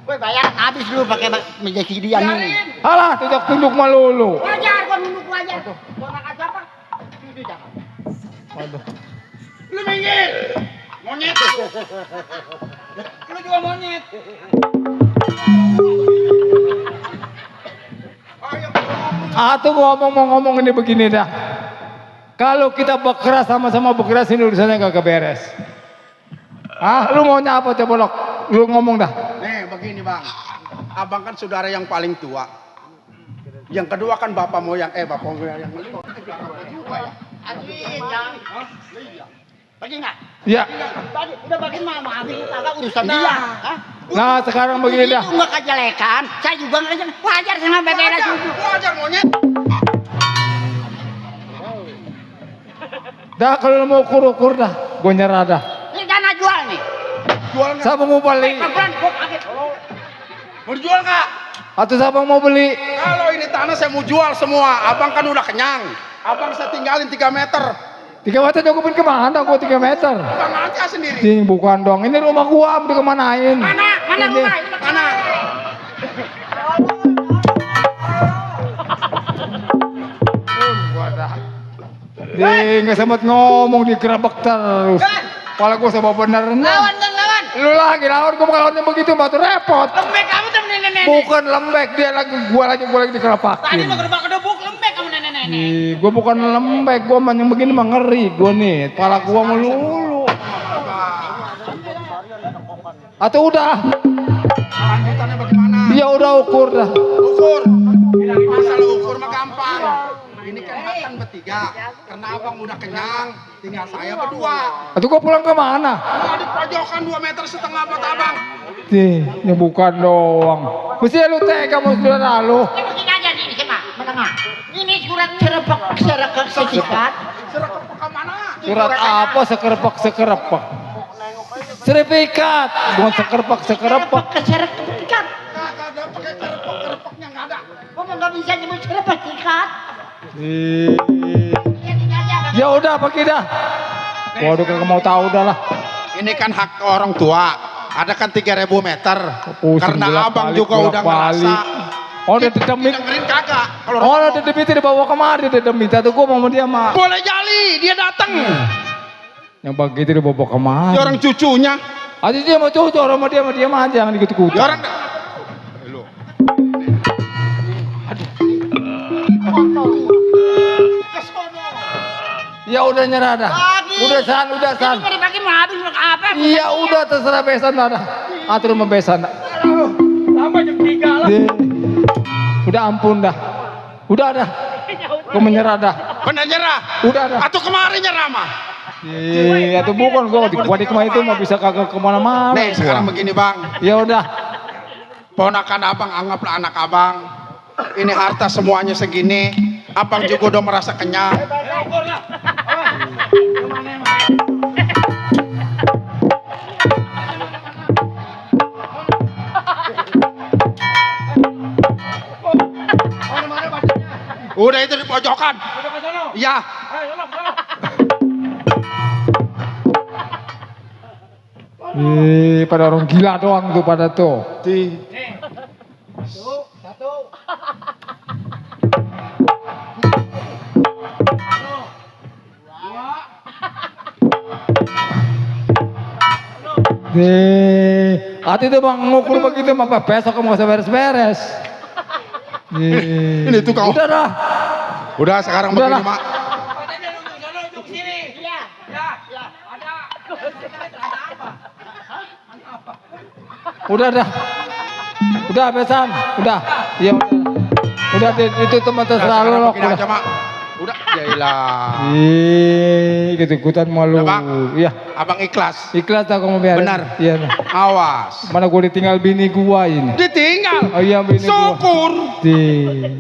Gue bayar habis lu pakai meja sidian ini. Alah, tunjuk melulu. Wajar gua nunduk wajar. Gua makan siapa? Itu jangan. Waduh. Lu minggir. Monyet. Lu juga monyet. Atau ngomong ini begini dah. Kalau kita bekeras sama-sama bekeras ini urusannya gak beres. Ah, lu maunya apa coba Lok? Lu ngomong dah. Nih begini bang, abang kan saudara yang paling tua. Yang kedua kan bapak moyang yang Bagi nggak? Ya. Bagi, udah bagi mama, habis kagak urusan dia. Hah? Nah sekarang begini dah. Itu nggak kejelekan, saya juga nggak kejelekan. Wajar sama bebera juga. Wajar monyet. Dah kalau lu mau ukur dah, gue nyerah dah. Ini dana jual nih. Jual nggak? Siapa mau beli? Pelan, gua kaget. Mau dijual nggak? Atau siapa mau beli? Kalau ini tanah saya mau jual semua. Abang kan udah kenyang. Abang saya tinggalin 3 meter. 3 meter cukupin kemana? Gua 3 meter. Abang aja sendiri. Cing, bukan dong. Ini rumah gua, mau dikemanain? Mana Ini. rumah? Ini mana? Gua dah. Dia nggak sempat ngomong digerebek terus. Kepala gua sama bener. Lawan kan lawan. Lu lagi lawan, gua kalau lawannya begitu batu repot. Lembek kamu tuh nenek-nenek. Bukan lembek, dia lagi gua lagi Tadi dikerepakin. mau gerbak kedebuk lembek kamu nenek-nenek. Gua bukan lembek, gua mah yang begini mah ngeri gua nih. Kepala gua melulu. Atau udah? Lanjutannya bagaimana? Dia udah ukur dah. Ukur. Masalah ukur mah gampang. Ini kan makan bertiga. Karena abang udah kenyang, tinggal saya berdua. Atau gua pulang ke mana? Mau di pojokan 2,5 meter buat abang. Ya bukan doang. Mesti lu tega mau saudara lu. Ini begini aja nih siapa? Menengah. Ini surat sertifikat. Serak ke mana? Surat apa sekerpak? Sertifikat, bukan sekerpak. Sertifikat. Kagak ada pakai kerepeknya nggak ada. Kok nggak bisa nyebut sertifikat? Ya udah pergi dah. Waduh kagak mau tahu dah lah. Ini kan hak orang tua. Ada kan 3.000 meter. Pusing Karena abang bolak-balik, juga udah ngerasa. Oh udah dedemit. Dengerin kagak. Kalau Oh udah dedemit dibawa kemari dedemit. Atau gua mau dia mah. boleh jali, dia datang. Yang begitu dibawa kemari. Dia orang cucunya. Aja dia mau cucu orang sama dia mah jangan ikut-ikutan. Dia orang Ya udah nyerah dah. Udah san. Ini dibagi mau habis mau apa? Iya udah terserah besan dah. Atur sama besan dah. tambah jam 3 lah. Udah ampun dah. Udah dah. Gua menyerah dah. Benar nyerah. Udah dah. Atau kemarin nyerah mah. Iya, itu bukan gua di kemana itu mah bisa kagak kemana-mana. Nih sekarang begini bang. Ya udah. Ponakan abang anggaplah anak abang. Ini harta semuanya segini. Abang juga udah merasa kenyang. Udah itu di pojokan. Iya. Pada orang gila doang tuh pada tuh. Hati tuh bang ngukur begitu mah besok kamu gak usah beres-beres. Ini tuh kau. Udah dah. Udah sekarang Udah begini lah. mak. Udah dah. Udah besan. Udah. Iya udah. Udah itu teman terserah lu loh. Begini aja mak. Udah. Jailah. Gitu ikutan malu. Udah, Bang. Iya. Abang ikhlas. Ikhlas tak kamu biarin. Benar. Iya. Nah. Awas. Mana gua ditinggal bini gua ini. Ditinggal. Oh iya bini gua. Syukur.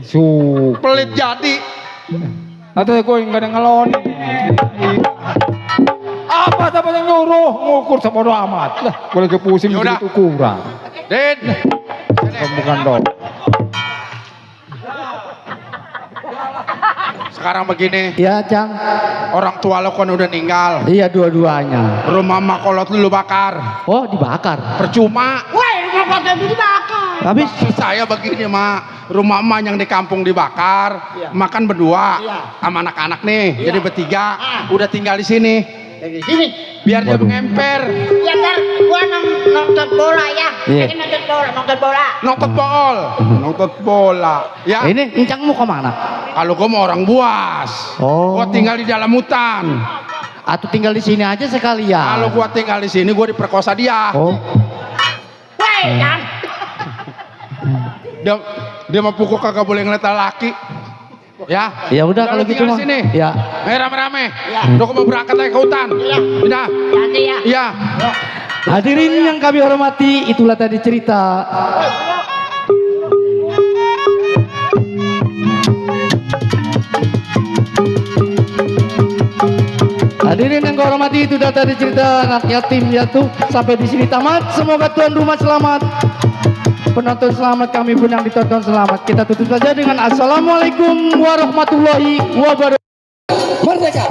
Syukur. Pelit jadi. Atau gua enggak ada ngelon. Apa siapa yang nyuruh ngukur sebodo amat. Lah, gua lagi pusing Yaudah. begitu kurang. Den. Bukan dong. Sekarang begini. Iya, Cang. Orang tua lo kan udah ninggal. Iya, dua-duanya. Rumah mak kolot lu bakar. Oh, dibakar. Percuma. Woi, rumah kotor itu dibakar. Habis Maksud saya begini mak. Rumah emak yang di kampung dibakar. Makan berdua. Sama anak-anak nih. Jadi bertiga. Udah tinggal di sini. Dari sini. Biar dia mengemper. Ya ntar gua nonton bola ya. Iya. Ini nonton bola. Nonton bola. Ya. ini Encang mau kemana? Kalau gua mau orang buas. Oh. Gua tinggal di dalam hutan. Atau tinggal di sini aja sekalian. Kalau gua tinggal di sini gua diperkosa dia. Oh, Woi, kan. Dia mau pukul kagak boleh ngeliat laki. Ya. Ya udah kalau gitu tinggal mah. sini. Ya. Rame-rame. Udah mau berangkat lagi ke hutan. Pindah. Iya. Hadirin yang kami hormati, itulah tadi cerita hadirin yang kami hormati, itu tadi cerita anak yatim piatu. Sampai di sini tamat. Semoga tuan rumah selamat, penonton selamat, kami pun yang ditonton selamat. Kita tutup saja dengan assalamualaikum warahmatullahi wabarakatuh. Merdeka.